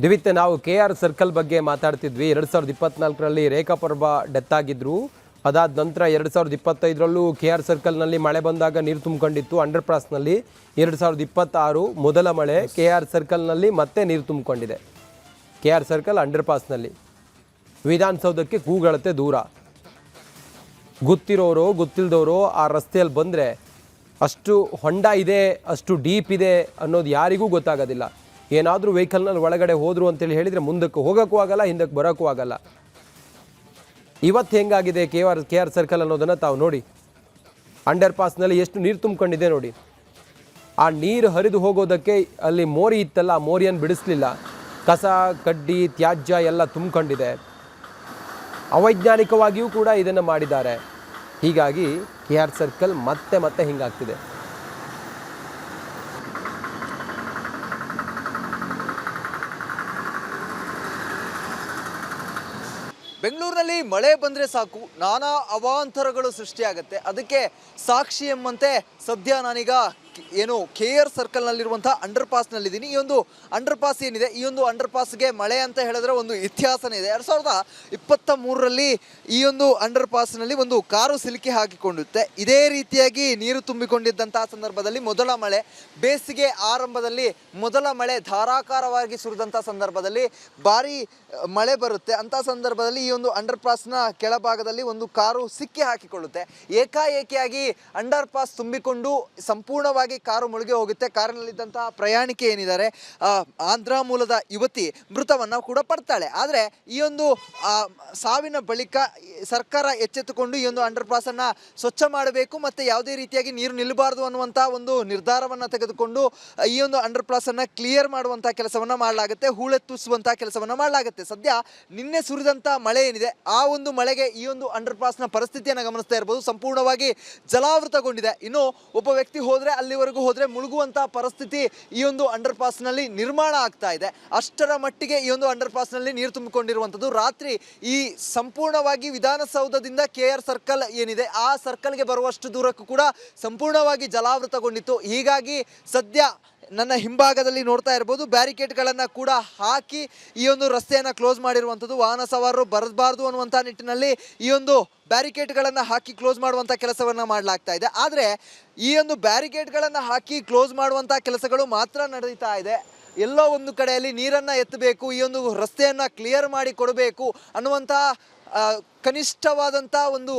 ದಿವಿತ್, ನಾವು KR ಸರ್ಕಲ್ ಬಗ್ಗೆ ಮಾತಾಡ್ತಿದ್ವಿ. 2024ರಲ್ಲಿ ರೇಖಾಪರ್ವ ಡೆತ್ ಆಗಿದ್ರು. ಅದಾದ ನಂತರ 2025ರಲ್ಲೂ KR ಸರ್ಕಲ್ನಲ್ಲಿ ಮಳೆ ಬಂದಾಗ ನೀರು ತುಂಬಿಕೊಂಡಿತ್ತು. ಅಂಡರ್ ಪಾಸ್ನಲ್ಲಿ 2026 ಮೊದಲ ಮಳೆ KR ಸರ್ಕಲ್ನಲ್ಲಿ ಮತ್ತೆ ನೀರು ತುಂಬಿಕೊಂಡಿದೆ. KR ಸರ್ಕಲ್ ಅಂಡರ್ ಪಾಸ್ನಲ್ಲಿ ವಿಧಾನಸೌಧಕ್ಕೆ ಕೂಗಳತೆ ದೂರ. ಗೊತ್ತಿರೋರು ಗೊತ್ತಿಲ್ಲದವರು ಆ ರಸ್ತೆಯಲ್ಲಿ ಬಂದರೆ ಅಷ್ಟು ಹೊಂಡ ಇದೆ, ಅಷ್ಟು ಡೀಪ್ ಇದೆ ಅನ್ನೋದು ಯಾರಿಗೂ ಗೊತ್ತಾಗೋದಿಲ್ಲ. ಏನಾದರೂ ವೆಹಿಕಲ್ನಲ್ಲಿ ಒಳಗಡೆ ಹೋದರು ಅಂತೇಳಿ ಹೇಳಿದರೆ ಮುಂದಕ್ಕೆ ಹೋಗೋಕ್ಕೂ ಆಗಲ್ಲ, ಹಿಂದಕ್ಕೆ ಬರೋಕ್ಕೂ ಆಗಲ್ಲ. ಇವತ್ತು ಹೆಂಗಾಗಿದೆ KR ಸರ್ಕಲ್ ಅನ್ನೋದನ್ನು ತಾವು ನೋಡಿ. ಅಂಡರ್ ಪಾಸ್ನಲ್ಲಿ ಎಷ್ಟು ನೀರು ತುಂಬಿಕೊಂಡಿದೆ ನೋಡಿ. ಆ ನೀರು ಹರಿದು ಹೋಗೋದಕ್ಕೆ ಅಲ್ಲಿ ಮೋರಿ ಇತ್ತಲ್ಲ, ಆ ಮೋರಿಯನ್ನು ಬಿಡಿಸ್ಲಿಲ್ಲ. ಕಸ ಕಡ್ಡಿ ತ್ಯಾಜ್ಯ ಎಲ್ಲ ತುಂಬಿಕೊಂಡಿದೆ. ಅವೈಜ್ಞಾನಿಕವಾಗಿಯೂ ಕೂಡ ಇದನ್ನು ಮಾಡಿದ್ದಾರೆ. ಹೀಗಾಗಿ KR ಸರ್ಕಲ್ ಮತ್ತೆ ಹಿಂಗಾಗ್ತಿದೆ. ಬೆಂಗಳೂರಿನಲ್ಲಿ ಮಳೆ ಬಂದರೆ ಸಾಕು, ನಾನಾ ಅವಾಂತರಗಳು ಸೃಷ್ಟಿಯಾಗುತ್ತೆ. ಅದಕ್ಕೆ ಸಾಕ್ಷಿ ಎಂಬಂತೆ ಸದ್ಯ ನಾನೀಗ ಏನು KR ಸರ್ಕಲ್ನಲ್ಲಿರುವಂಥ ಅಂಡರ್ ಪಾಸ್ನಲ್ಲಿದ್ದೀನಿ. ಈ ಒಂದು ಅಂಡರ್ ಪಾಸ್ ಏನಿದೆ, ಈ ಒಂದು ಅಂಡರ್ ಪಾಸ್ಗೆ ಮಳೆ ಅಂತ ಹೇಳಿದ್ರೆ ಒಂದು ಇತಿಹಾಸನೇ ಇದೆ. 2023ರಲ್ಲಿ ಈ ಒಂದು ಅಂಡರ್ ಪಾಸ್ನಲ್ಲಿ ಒಂದು ಕಾರು ಸಿಲುಕಿ ಹಾಕಿಕೊಂಡಿರುತ್ತೆ. ಇದೇ ರೀತಿಯಾಗಿ ನೀರು ತುಂಬಿಕೊಂಡಿದ್ದಂತಹ ಸಂದರ್ಭದಲ್ಲಿ ಮೊದಲ ಮಳೆ, ಬೇಸಿಗೆ ಆರಂಭದಲ್ಲಿ ಮೊದಲ ಮಳೆ ಧಾರಾಕಾರವಾಗಿ ಸುರಿದಂಥ ಸಂದರ್ಭದಲ್ಲಿ ಭಾರಿ ಮಳೆ ಬರುತ್ತೆ. ಅಂಥ ಸಂದರ್ಭದಲ್ಲಿ ಈ ಒಂದು ಅಂಡರ್ ಪಾಸ್ನ ಕೆಳಭಾಗದಲ್ಲಿ ಒಂದು ಕಾರು ಸಿಕ್ಕಿ ಹಾಕಿಕೊಳ್ಳುತ್ತೆ. ಏಕಾಏಕಿಯಾಗಿ ಅಂಡರ್ ಪಾಸ್ ತುಂಬಿಕೊಂಡು ಸಂಪೂರ್ಣವಾಗಿ ಕಾರು ಮುಳುಗಿ ಹೋಗುತ್ತೆ. ಕಾರಿನಲ್ಲಿದ್ದಂತಹ ಪ್ರಯಾಣಿಕೆ ಏನಿದ್ದಾರೆ, ಆಂಧ್ರ ಮೂಲದ ಯುವತಿ ಮೃತವನ್ನು ಕೂಡ ಪಡ್ತಾಳೆ. ಆದರೆ ಈ ಒಂದು ಸಾವಿನ ಬಳಿಕ ಸರ್ಕಾರ ಎಚ್ಚೆತ್ತುಕೊಂಡು ಈ ಒಂದು ಅಂಡರ್ ಪಾಸನ್ನು ಸ್ವಚ್ಛ ಮಾಡಬೇಕು ಮತ್ತು ಯಾವುದೇ ರೀತಿಯಾಗಿ ನೀರು ನಿಲ್ಲಬಾರ್ದು ಅನ್ನುವಂಥ ಒಂದು ನಿರ್ಧಾರವನ್ನು ತೆಗೆದುಕೊಂಡು ಈ ಒಂದು ಅಂಡರ್ ಪಾಸನ್ನು ಕ್ಲಿಯರ್ ಮಾಡುವಂಥ ಕೆಲಸವನ್ನು ಮಾಡಲಾಗುತ್ತೆ, ಹೂಳೆತ್ತಿಸುವಂಥ ಕೆಲಸವನ್ನು ಮಾಡಲಾಗುತ್ತೆ. ಸದ್ಯ ನಿನ್ನೆ ಸುರಿದಂಥ ಮಳೆ ಏನಿದೆ, ಆ ಒಂದು ಮಳೆಗೆ ಈ ಒಂದು ಅಂಡರ್ ಪಾಸ್ನ ಪರಿಸ್ಥಿತಿಯನ್ನು ಗಮನಿಸ್ತಾ ಇರ್ಬೋದು. ಸಂಪೂರ್ಣವಾಗಿ ಜಲಾವೃತಗೊಂಡಿದೆ. ಇನ್ನು ಒಬ್ಬ ವ್ಯಕ್ತಿ ಹೋದರೆ ಅಲ್ಲಿವರೆಗೂ ಹೋದರೆ ಮುಳುಗುವಂಥ ಪರಿಸ್ಥಿತಿ ಈ ಒಂದು ಅಂಡರ್ ಪಾಸ್ನಲ್ಲಿ ನಿರ್ಮಾಣ ಆಗ್ತಾ ಇದೆ. ಅಷ್ಟರ ಮಟ್ಟಿಗೆ ಈ ಒಂದು ಅಂಡರ್ ಪಾಸ್ನಲ್ಲಿ ನೀರು ತುಂಬಿಕೊಂಡಿರುವಂಥದ್ದು. ರಾತ್ರಿ ಈ ಸಂಪೂರ್ಣವಾಗಿ ವಿಧಾನಸೌಧದಿಂದ KR ಸರ್ಕಲ್ ಏನಿದೆ ಆ ಸರ್ಕಲ್ಗೆ ಬರುವಷ್ಟು ದೂರಕ್ಕೂ ಕೂಡ ಸಂಪೂರ್ಣವಾಗಿ ಜಲಾವೃತಗೊಂಡಿತ್ತು. ಹೀಗಾಗಿ ಸದ್ಯ ನನ್ನ ಹಿಂಭಾಗದಲ್ಲಿ ನೋಡ್ತಾ ಇರ್ಬೋದು, ಬ್ಯಾರಿಕೇಡ್ಗಳನ್ನು ಕೂಡ ಹಾಕಿ ಈ ಒಂದು ರಸ್ತೆಯನ್ನು ಕ್ಲೋಸ್ ಮಾಡಿರುವಂಥದ್ದು. ವಾಹನ ಸವಾರರು ಬರಬಾರ್ದು ಅನ್ನುವಂಥ ನಿಟ್ಟಿನಲ್ಲಿ ಈ ಒಂದು ಬ್ಯಾರಿಕೇಡ್ಗಳನ್ನು ಹಾಕಿ ಕ್ಲೋಸ್ ಮಾಡುವಂಥ ಕೆಲಸವನ್ನು ಮಾಡಲಾಗ್ತಾ ಇದೆ. ಆದರೆ ಈ ಒಂದು ಬ್ಯಾರಿಕೇಡ್ಗಳನ್ನು ಹಾಕಿ ಕ್ಲೋಸ್ ಮಾಡುವಂಥ ಕೆಲಸಗಳು ಮಾತ್ರ ನಡೀತಾ ಇದೆ. ಎಲ್ಲೋ ಒಂದು ಕಡೆಯಲ್ಲಿ ನೀರನ್ನು ಎತ್ತಬೇಕು, ಈ ಒಂದು ರಸ್ತೆಯನ್ನು ಕ್ಲಿಯರ್ ಮಾಡಿ ಕೊಡಬೇಕು ಅನ್ನುವಂಥ ಕನಿಷ್ಠವಾದಂಥ ಒಂದು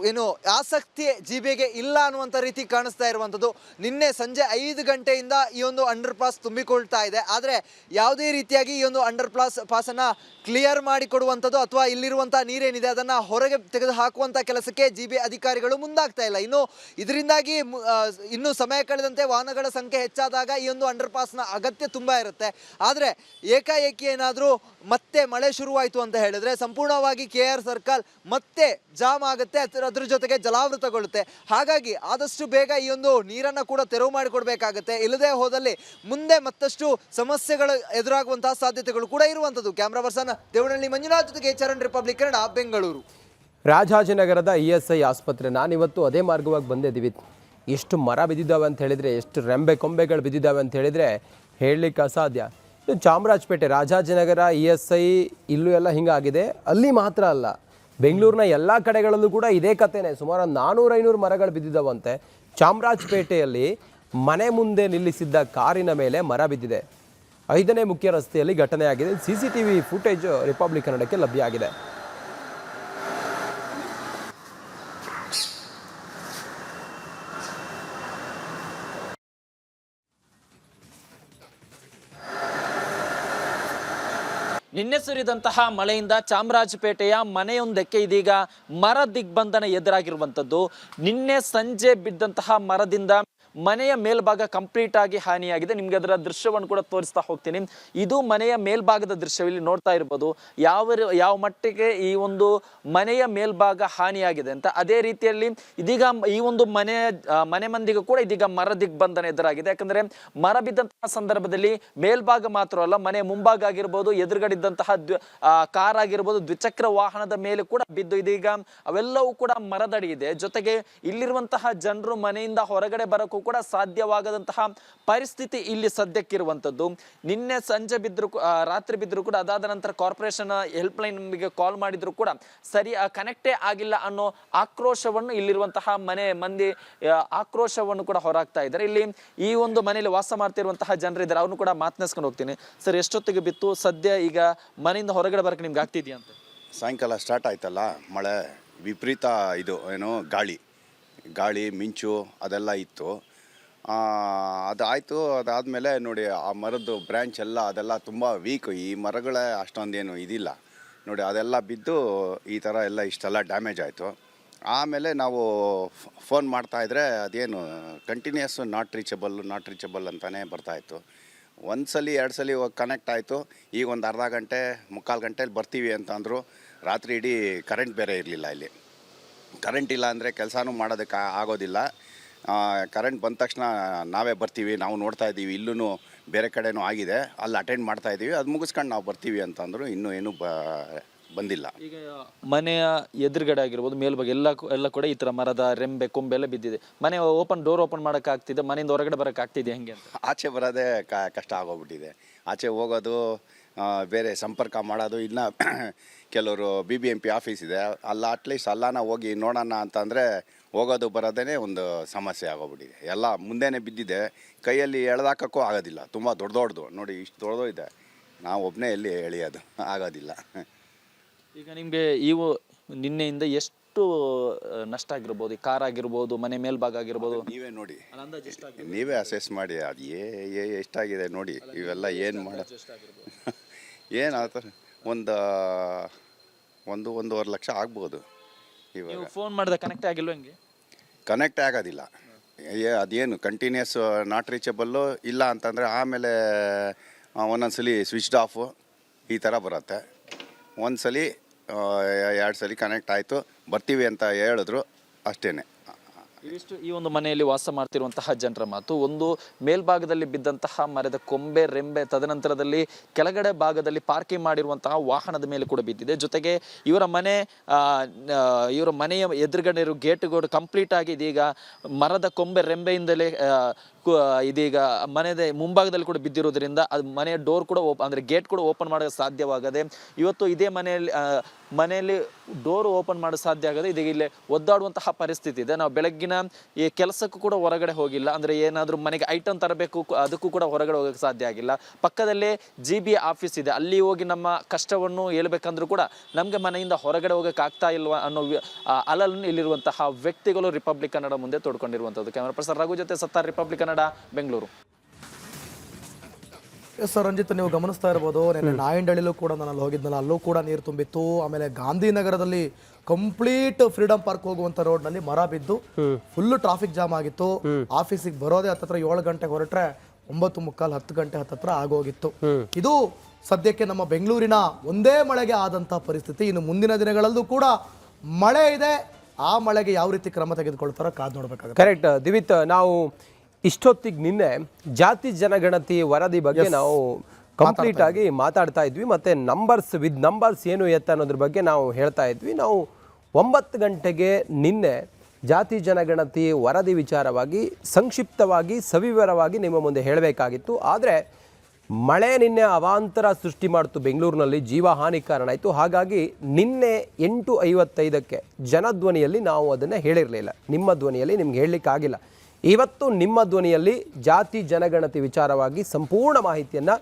ಏನು ಆಸಕ್ತಿ ಜಿಬಿಗೆ ಇಲ್ಲ ಅನ್ನುವಂಥ ರೀತಿ ಕಾಣಿಸ್ತಾ ಇರುವಂಥದ್ದು. ನಿನ್ನೆ ಸಂಜೆ 5 ಗಂಟೆಯಿಂದ ಈ ಒಂದು ಅಂಡರ್ ಪಾಸ್ ತುಂಬಿಕೊಳ್ತಾ ಇದೆ. ಆದರೆ ಯಾವುದೇ ರೀತಿಯಾಗಿ ಈ ಒಂದು ಅಂಡರ್ ಪಾಸನ್ನು ಕ್ಲಿಯರ್ ಮಾಡಿ ಕೊಡುವಂಥದ್ದು ಅಥವಾ ಇಲ್ಲಿರುವಂಥ ನೀರೇನಿದೆ ಅದನ್ನು ಹೊರಗೆ ತೆಗೆದು ಹಾಕುವಂಥ ಕೆಲಸಕ್ಕೆ GB ಅಧಿಕಾರಿಗಳು ಮುಂದಾಗ್ತಾ ಇಲ್ಲ. ಇನ್ನು ಇದರಿಂದಾಗಿ ಇನ್ನೂ ಸಮಯ ಕಳೆದಂತೆ ವಾಹನಗಳ ಸಂಖ್ಯೆ ಹೆಚ್ಚಾದಾಗ ಈ ಒಂದು ಅಂಡರ್ ಪಾಸ್ನ ಅಗತ್ಯ ತುಂಬ ಇರುತ್ತೆ. ಆದರೆ ಏಕಾಏಕಿ ಏನಾದರೂ ಮತ್ತೆ ಮಳೆ ಶುರುವಾಯಿತು ಅಂತ ಹೇಳಿದ್ರೆ ಸಂಪೂರ್ಣವಾಗಿ KR ಸರ್ಕಲ್ ಮತ್ತೆ ಜಾಮ್ ಆಗುತ್ತೆ, ಅದ್ರ ಜೊತೆಗೆ ಜಲಾವೃತಗೊಳ್ಳುತ್ತೆ. ಹಾಗಾಗಿ ಆದಷ್ಟು ಬೇಗ ಈ ಒಂದು ನೀರನ್ನು ಕೂಡ ತೆರವು ಮಾಡಿಕೊಡ್ಬೇಕಾಗತ್ತೆ. ಇಲ್ಲದೆ ಹೋದಲ್ಲಿ ಮುಂದೆ ಮತ್ತಷ್ಟು ಸಮಸ್ಯೆಗಳು ಎದುರಾಗುವಂತಹ ಸಾಧ್ಯತೆಗಳು ಕೂಡ ಇರುವಂಥದ್ದು. ಕ್ಯಾಮ್ರಾ ಪರ್ಸನ್ ದೇವನಹಳ್ಳಿ ಮಂಜುನಾಥ್ ಜೊತೆಗೆ ಚರಣ್, ರಿಪಬ್ಲಿಕ್ ಕನ್ನಡ, ಬೆಂಗಳೂರು. ರಾಜಾಜಿನಗರದ ESI ಆಸ್ಪತ್ರೆ. ನಾನಿವತ್ತು ಅದೇ ಮಾರ್ಗವಾಗಿ ಬಂದಿದ್ದೀವಿ. ಎಷ್ಟು ಮರ ಬಿದ್ದಿದ್ದಾವೆ ಅಂತ ಹೇಳಿದರೆ, ಎಷ್ಟು ರೆಂಬೆ ಕೊಂಬೆಗಳು ಬಿದ್ದಿದ್ದಾವೆ ಅಂತ ಹೇಳಿದರೆ ಹೇಳಲಿಕ್ಕೆ ಅಸಾಧ್ಯ. ಚಾಮರಾಜಪೇಟೆ, ರಾಜಾಜಿನಗರ, ESI ಇಲ್ಲೂ ಎಲ್ಲ ಹಿಂಗಾಗಿದೆ. ಅಲ್ಲಿ ಮಾತ್ರ ಅಲ್ಲ, ಬೆಂಗಳೂರಿನ ಎಲ್ಲ ಕಡೆಗಳಲ್ಲೂ ಕೂಡ ಇದೇ ಕಥೆನೇ. ಸುಮಾರು 400-500 ಮರಗಳು ಬಿದ್ದಿದ್ದಾವಂತೆ. ಚಾಮರಾಜಪೇಟೆಯಲ್ಲಿ ಮನೆ ಮುಂದೆ ನಿಲ್ಲಿಸಿದ್ದ ಕಾರಿನ ಮೇಲೆ ಮರ ಬಿದ್ದಿದೆ. 5ನೇ ಮುಖ್ಯ ರಸ್ತೆಯಲ್ಲಿ ಘಟನೆ ಆಗಿದೆ. CCTV ಫುಟೇಜ್ ರಿಪಬ್ಲಿಕ್ ಕನ್ನಡಕ್ಕೆ ಲಭ್ಯ ಆಗಿದೆ. ನಿನ್ನೆ ಸುರಿದಂತಹ ಮಳೆಯಿಂದ ಚಾಮರಾಜಪೇಟೆಯ ಮನೆಯೊಂದಕ್ಕೆ ಇದೀಗ ಮರ ದಿಗ್ಬಂಧನ ಎದುರಾಗಿರುವಂಥದ್ದು. ನಿನ್ನೆ ಸಂಜೆ ಬಿದ್ದಂತಹ ಮರದಿಂದ ಮನೆಯ ಮೇಲ್ಭಾಗ ಕಂಪ್ಲೀಟ್ ಆಗಿ ಹಾನಿಯಾಗಿದೆ. ನಿಮ್ಗೆ ಅದರ ದೃಶ್ಯವನ್ನು ಕೂಡ ತೋರಿಸ್ತಾ ಹೋಗ್ತೀನಿ. ಇದು ಮನೆಯ ಮೇಲ್ಭಾಗದ ದೃಶ್ಯವಿಲ್ಲಿ ನೋಡ್ತಾ ಇರ್ಬೋದು ಯಾವ ಮಟ್ಟಿಗೆ ಈ ಒಂದು ಮನೆಯ ಮೇಲ್ಭಾಗ ಹಾನಿಯಾಗಿದೆ ಅಂತ. ಅದೇ ರೀತಿಯಲ್ಲಿ ಇದೀಗ ಈ ಒಂದು ಮನೆ ಮಂದಿಗೂ ಕೂಡ ಇದೀಗ ಮರ ದಿಗ್ಬಂಧನ ಎದುರಾಗಿದೆ. ಯಾಕಂದ್ರೆ ಮರ ಬಿದ್ದಂತಹ ಸಂದರ್ಭದಲ್ಲಿ ಮೇಲ್ಭಾಗ ಮಾತ್ರ ಅಲ್ಲ, ಮನೆ ಮುಂಭಾಗ ಆಗಿರ್ಬೋದು, ಎದುರುಗಡಿದ್ದಂತಹ ಕಾರ್ ಆಗಿರ್ಬೋದು, ದ್ವಿಚಕ್ರ ವಾಹನದ ಮೇಲೆ ಕೂಡ ಬಿದ್ದು ಇದೀಗ ಅವೆಲ್ಲವೂ ಕೂಡ ಮರದಡಿ ಇದೆ. ಜೊತೆಗೆ ಇಲ್ಲಿರುವಂತಹ ಜನರು ಮನೆಯಿಂದ ಹೊರಗಡೆ ಬರಕ್ಕೂ ಕೂಡ ಸಾಧ್ಯವಾಗದಂತಹ ಪರಿಸ್ಥಿತಿ ಇಲ್ಲಿ ಸದ್ಯಕ್ಕಿರುವಂಥದ್ದು. ನಿನ್ನೆ ಸಂಜೆ ಬಿದ್ದರೂ ರಾತ್ರಿ ಬಿದ್ದರೂ ಕೂಡ ಅದಾದ ನಂತರ ಕಾರ್ಪೊರೇಷನ್ ಹೆಲ್ಪ್ ಲೈನ್ ನಮಗೆ ಕಾಲ್ ಮಾಡಿದ್ರು ಕೂಡ ಸರಿ ಕನೆಕ್ಟೇ ಆಗಿಲ್ಲ ಅನ್ನೋ ಆಕ್ರೋಶವನ್ನು ಇಲ್ಲಿರುವಂತಹ ಮಂದಿ ಆಕ್ರೋಶವನ್ನು ಕೂಡ ಹೊರಾಗ್ತಾ ಇದ್ದಾರೆ. ಇಲ್ಲಿ ಈ ಒಂದು ಮನೆಯಲ್ಲಿ ವಾಸ ಮಾಡ್ತಿರುವಂತಹ ಜನರಿದ್ದಾರೆ, ಅವ್ರನ್ನು ಕೂಡ ಮಾತನಾಡ್ಸ್ಕೊಂಡು ಹೋಗ್ತೀನಿ. ಸರ್, ಎಷ್ಟೊತ್ತಿಗೆ ಬಿತ್ತು? ಸದ್ಯ ಈಗ ಮನೆಯಿಂದ ಹೊರಗಡೆ ಬರಕ್ಕೆ ನಿಮ್ಗೆ ಆಗ್ತಿದ್ಯಾ ಅಂತ? ಸಾಯಂಕಾಲ ಸ್ಟಾರ್ಟ್ ಆಯ್ತಲ್ಲ ಮಳೆ, ವಿಪರೀತ ಇದು ಏನು ಗಾಳಿ ಮಿಂಚು ಅದೆಲ್ಲ ಇತ್ತು. ಅದಾಯಿತು. ಅದಾದಮೇಲೆ ನೋಡಿ ಆ ಮರದ್ದು ಬ್ರ್ಯಾಂಚ್ ಎಲ್ಲ ಅದೆಲ್ಲ ತುಂಬ ವೀಕು. ಈ ಮರಗಳೇ ಅಷ್ಟೊಂದೇನು ಇದಿಲ್ಲ ನೋಡಿ, ಅದೆಲ್ಲ ಬಿದ್ದು ಈ ಥರ ಎಲ್ಲ ಇಷ್ಟೆಲ್ಲ ಡ್ಯಾಮೇಜ್ ಆಯಿತು. ಆಮೇಲೆ ನಾವು ಫೋನ್ ಮಾಡ್ತಾಯಿದ್ರೆ ಅದೇನು ಕಂಟಿನ್ಯೂಸ್ ನಾಟ್ ರೀಚಬಲ್ ಅಂತಲೇ ಬರ್ತಾಯಿತ್ತು. ಒಂದು ಸಲ 2 ಸಲ ಕನೆಕ್ಟ್ ಆಯಿತು. ಈಗ ಒಂದು ಅರ್ಧ ಗಂಟೆ ಮುಕ್ಕಾಲು ಗಂಟೆಲಿ ಬರ್ತೀವಿ ಅಂತ ಅಂದರು. ರಾತ್ರಿ ಇಡೀ ಕರೆಂಟ್ ಬೇರೆ ಇರಲಿಲ್ಲ. ಇಲ್ಲಿ ಕರೆಂಟ್ ಇಲ್ಲ ಅಂದರೆ ಕೆಲಸನೂ ಮಾಡೋದಕ್ಕೆ ಆಗೋದಿಲ್ಲ. ಕರೆಂಟ್ ಬಂದ ತಕ್ಷಣ ನಾವೇ ಬರ್ತೀವಿ, ನಾವು ನೋಡ್ತಾ ಇದ್ದೀವಿ, ಇಲ್ಲೂ ಬೇರೆ ಕಡೆನೂ ಆಗಿದೆ, ಅಲ್ಲಿ ಅಟೆಂಡ್ ಮಾಡ್ತಾ ಇದ್ದೀವಿ, ಅದು ಮುಗಿಸ್ಕೊಂಡು ನಾವು ಬರ್ತೀವಿ ಅಂತಂದರು. ಇನ್ನೂ ಏನೂ ಬಂದಿಲ್ಲ. ಈಗ ಮನೆಯ ಎದುರುಗಡೆ ಆಗಿರ್ಬೋದು, ಮೇಲ್ಭಾಗ ಎಲ್ಲ ಕೂಡ ಈ ಥರ ಮರದ ರೆಂಬೆ ಕೊಂಬೆ ಎಲ್ಲ ಬಿದ್ದಿದೆ. ಮನೆ ಡೋರ್ ಓಪನ್ ಮಾಡೋಕ್ಕಾಗ್ತಿದೆ, ಮನೆಯಿಂದ ಹೊರಗಡೆ ಬರೋಕ್ಕಾಗ್ತಿದೆ ಹೆಂಗೆ ಅಂತ? ಆಚೆ ಬರೋದೇ ಕಷ್ಟ ಆಗೋಗ್ಬಿಟ್ಟಿದೆ. ಆಚೆ ಹೋಗೋದು, ಬೇರೆ ಸಂಪರ್ಕ ಮಾಡೋದು. ಇನ್ನು ಕೆಲವರು BBMP ಆಫೀಸ್ ಇದೆ, ಅಲ್ಲ ಅಟ್ಲೀಸ್ಟ್ ಅಲ್ಲಾನ ಹೋಗಿ ನೋಡೋಣ ಅಂತಂದರೆ ಹೋಗೋದು ಬರೋದೇ ಒಂದು ಸಮಸ್ಯೆ ಆಗೋಗ್ಬಿಟ್ಟಿದೆ. ಎಲ್ಲ ಮುಂದೆನೇ ಬಿದ್ದಿದೆ, ಕೈಯಲ್ಲಿ ಎಳೆದಾಕಕ್ಕೂ ಆಗೋದಿಲ್ಲ. ತುಂಬ ದೊಡ್ಡದು ನೋಡಿ, ಇಷ್ಟು ದೊಡ್ಡದು ಇದೆ, ನಾವು ಒಬ್ಬನೇ ಎಲ್ಲಿ ಎಳೆಯೋದು ಆಗೋದಿಲ್ಲ. ಈಗ ನಿಮಗೆ ನಿನ್ನೆಯಿಂದ ಎಷ್ಟು ನಷ್ಟ ಆಗಿರ್ಬೋದು? ಈ ಕಾರ್ ಆಗಿರ್ಬೋದು, ಮನೆ ಮೇಲ್ಭಾಗ ಆಗಿರ್ಬೋದು, ನೀವೇ ನೋಡಿ, ನೀವೇ ಅಸೆಸ್ ಮಾಡಿ. ಅದು ಎಷ್ಟಾಗಿದೆ ನೋಡಿ. ಇವೆಲ್ಲ ಏನು ಏನಾಗ್ತಾರೆ, 1-1.5 ಲಕ್ಷ ಆಗ್ಬೋದು. ಇವಾಗ ಫೋನ್ ಮಾಡಿದ ಕನೆಕ್ಟ್ ಆಗಿಲ್ವ? ಹೆಂಗೆ ಕನೆಕ್ಟೇ ಆಗೋದಿಲ್ಲ. ಅದೇನು ಕಂಟಿನ್ಯೂಸ್ ನಾಟ್ ರೀಚಬಲ್ಲು ಇಲ್ಲ ಅಂತಂದರೆ ಆಮೇಲೆ ಒಂದೊಂದ್ಸಲಿ ಸ್ವಿಚ್ಡ್ ಆಫು ಈ ಥರ ಬರುತ್ತೆ. ಒಂದು ಸಲ 2 ಸಲ ಕನೆಕ್ಟ್ ಆಯಿತು, ಬರ್ತೀವಿ ಅಂತ ಹೇಳಿದ್ರು, ಅಷ್ಟೇ. ಇವಿಷ್ಟು ಈ ಒಂದು ಮನೆಯಲ್ಲಿ ವಾಸ ಮಾಡ್ತಿರುವಂತಹ ಜನರ ಮಾತು. ಒಂದು ಮೇಲ್ಭಾಗದಲ್ಲಿ ಬಿದ್ದಂತಹ ಮರದ ಕೊಂಬೆ ರೆಂಬೆ, ತದನಂತರದಲ್ಲಿ ಕೆಳಗಡೆ ಭಾಗದಲ್ಲಿ ಪಾರ್ಕಿಂಗ್ ಮಾಡಿರುವಂತಹ ವಾಹನದ ಮೇಲೆ ಕೂಡ ಬಿದ್ದಿದೆ. ಜೊತೆಗೆ ಇವರ ಮನೆಯ ಎದುರುಗಡೆ ಇರೋ ಗೇಟ್ಗಳು ಕಂಪ್ಲೀಟ್ ಆಗಿ ಇದೀಗ ಮರದ ಕೊಂಬೆ ರೆಂಬೆಯಿಂದಲೇ ಇದೀಗ ಮನೆಯ ಮುಂಭಾಗದಲ್ಲಿ ಕೂಡ ಬಿದ್ದಿರೋದ್ರಿಂದ ಅದು ಮನೆಯ ಡೋರ್ ಕೂಡ ಅಂದರೆ ಗೇಟ್ ಕೂಡ ಓಪನ್ ಮಾಡೋಕ್ಕೆ ಸಾಧ್ಯವಾಗದೆ, ಇವತ್ತು ಇದೇ ಮನೆಯಲ್ಲಿ ಡೋರ್ ಓಪನ್ ಮಾಡೋದು ಸಾಧ್ಯ ಆಗದೆ ಇದೀಗ ಇಲ್ಲೇ ಒದ್ದಾಡುವಂತಹ ಪರಿಸ್ಥಿತಿ ಇದೆ. ನಾವು ಬೆಳಗ್ಗಿನ ಈ ಕೆಲಸಕ್ಕೂ ಕೂಡ ಹೊರಗಡೆ ಹೋಗಿಲ್ಲ, ಅಂದರೆ ಏನಾದರೂ ಮನೆಗೆ ಐಟಮ್ ತರಬೇಕು, ಅದಕ್ಕೂ ಕೂಡ ಹೊರಗಡೆ ಹೋಗೋಕ್ಕೆ ಸಾಧ್ಯ ಆಗಿಲ್ಲ. ಪಕ್ಕದಲ್ಲೇ GB ಆಫೀಸ್ ಇದೆ, ಅಲ್ಲಿ ಹೋಗಿ ನಮ್ಮ ಕಷ್ಟವನ್ನು ಹೇಳ್ಬೇಕಂದ್ರೂ ಕೂಡ ನಮಗೆ ಮನೆಯಿಂದ ಹೊರಗಡೆ ಹೋಗೋಕ್ಕೆ ಆಗ್ತಾ ಇಲ್ವಾ ಅನ್ನೋ ಅಲನ್ನು ಇಲ್ಲಿರುವಂತಹ ವ್ಯಕ್ತಿಗಳು ರಿಪಬ್ಲಿಕ್ ಕನ್ನಡ ಮುಂದೆ ತೋಡ್ಕೊಂಡಿರುವಂಥದ್ದು. ಕ್ಯಾಮರಾ ಪರ್ಸನ್ ರಘು ಜೊತೆ Sattar, Republic Kannada, Bengaluru. Yes sir, Ranjith, ನೀವು ಗಮನಿಸ್ತಾ ಇರ್ಬೋದು, ನೆನ್ನೆ ನಾಯಂಡಳ್ಳಿಲೂ ಕೂಡ ನಾನು ಅಲ್ಲಿ ಹೋಗಿದ್ನಲ್ಲ, ಅಲ್ಲೂ ಕೂಡ ನೀರು ತುಂಬಿತ್ತು. ಆಮೇಲೆ ಗಾಂಧಿನಗರದಲ್ಲಿ ಕಂಪ್ಲೀಟ್ ಫ್ರೀಡಮ್ ಪಾರ್ಕ್ ಹೋಗುವಂತ ರೋಡ್ ನಲ್ಲಿ ಮರ ಬಿದ್ದು ಫುಲ್ ಟ್ರಾಫಿಕ್ ಜಾಮ್ ಆಗಿತ್ತು. ಆಫೀಸಿಗೆ ಬರೋದೇ ಹತ್ತತ್ರ 7 ಗಂಟೆಗೆ ಹೊರಟ್ರೆ 9:45 10 ಗಂಟೆ ಹತ್ತತ್ರ ಆಗೋಗಿತ್ತು. ಇದು ಸದ್ಯಕ್ಕೆ ನಮ್ಮ ಬೆಂಗಳೂರಿನ ಒಂದೇ ಮಳೆಗೆ ಆದಂತ ಪರಿಸ್ಥಿತಿ. ಇನ್ನು ಮುಂದಿನ ದಿನಗಳಲ್ಲೂ ಕೂಡ ಮಳೆ ಇದೆ. ಆ ಮಳೆಗೆ ಯಾವ ರೀತಿ ಕ್ರಮ ತೆಗೆದುಕೊಳ್ತಾರೋ ಕಾದು ನೋಡ್ಬೇಕಾಗುತ್ತೆ. ಕರೆಕ್ಟ್ ದಿವಿತ್, ನಾವು ಇಷ್ಟೊತ್ತಿಗೆ ನಿನ್ನೆ ಜಾತಿ ಜನಗಣತಿ ವರದಿ ಬಗ್ಗೆ ನಾವು ಕಂಪ್ಲೀಟ್ ಆಗಿ ಮಾತಾಡ್ತಾ ಇದ್ವಿ, ಮತ್ತೆ ನಂಬರ್ಸ್ ಏನು ಎತ್ತ ಅನ್ನೋದ್ರ ಬಗ್ಗೆ ನಾವು ಹೇಳ್ತಾ ಇದ್ವಿ. ನಾವು 9 ಗಂಟೆಗೆ ನಿನ್ನೆ ಜಾತಿ ಜನಗಣತಿ ವರದಿ ವಿಚಾರವಾಗಿ ಸಂಕ್ಷಿಪ್ತವಾಗಿ ಸವಿವರವಾಗಿ ನಿಮ್ಮ ಮುಂದೆ ಹೇಳಬೇಕಾಗಿತ್ತು. ಆದರೆ ಮಳೆ ನಿನ್ನೆ ಅವಾಂತರ ಸೃಷ್ಟಿ ಮಾಡ್ತು, ಬೆಂಗಳೂರಿನಲ್ಲಿ ಜೀವಹಾನಿ ಕಾರಣ ಆಯಿತು. ಹಾಗಾಗಿ ನಿನ್ನೆ 8:55ಕ್ಕೆ ಜನಧ್ವನಿಯಲ್ಲಿ ನಾವು ಅದನ್ನು ಹೇಳಿರಲಿಲ್ಲ, ನಿಮ್ಮ ಧ್ವನಿಯಲ್ಲಿ ನಿಮ್ಗೆ ಹೇಳಲಿಕ್ಕಾಗಿಲ್ಲ. ಇವತ್ತು ನಿಮ್ಮ ಧ್ವನಿಯಲ್ಲಿ ಜಾತಿ ಜನಗಣತಿ ವಿಚಾರವಾಗಿ ಸಂಪೂರ್ಣ ಮಾಹಿತಿಯನ್ನು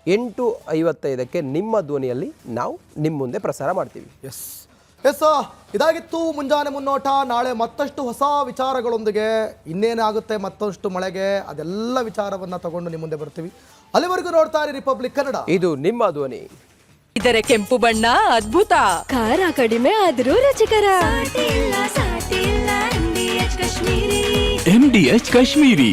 8:55ಕ್ಕೆ ನಿಮ್ಮ ಧ್ವನಿಯಲ್ಲಿ ನಾವು ನಿಮ್ಮ ಮುಂದೆ ಪ್ರಸಾರ ಮಾಡ್ತೀವಿ. ಎಸ್ ಇದಾಗಿತ್ತು ಮುಂಜಾನೆ ಮುನ್ನೋಟ. ನಾಳೆ ಮತ್ತಷ್ಟು ಹೊಸ ವಿಚಾರಗಳೊಂದಿಗೆ ಇನ್ನೇನಾಗುತ್ತೆ, ಮತ್ತಷ್ಟು ಮಳೆಗೆ, ಅದೆಲ್ಲ ವಿಚಾರವನ್ನ ತಗೊಂಡು ನಿಮ್ಮ ಮುಂದೆ ಬರ್ತೀವಿ. ಅಲ್ಲಿವರೆಗೂ ನೋಡ್ತಾ ಇರಿ ರಿಪಬ್ಲಿಕ್ ಕನ್ನಡ, ಇದು ನಿಮ್ಮ ಧ್ವನಿ. ಇದರ ಕೆಂಪು ಬಣ್ಣ ಅದ್ಭುತ, ಖಾರ ಕಡಿಮೆ ಆದರೂ ರುಚಿಕರ. MDH ಕಾಶ್ಮೀರಿ.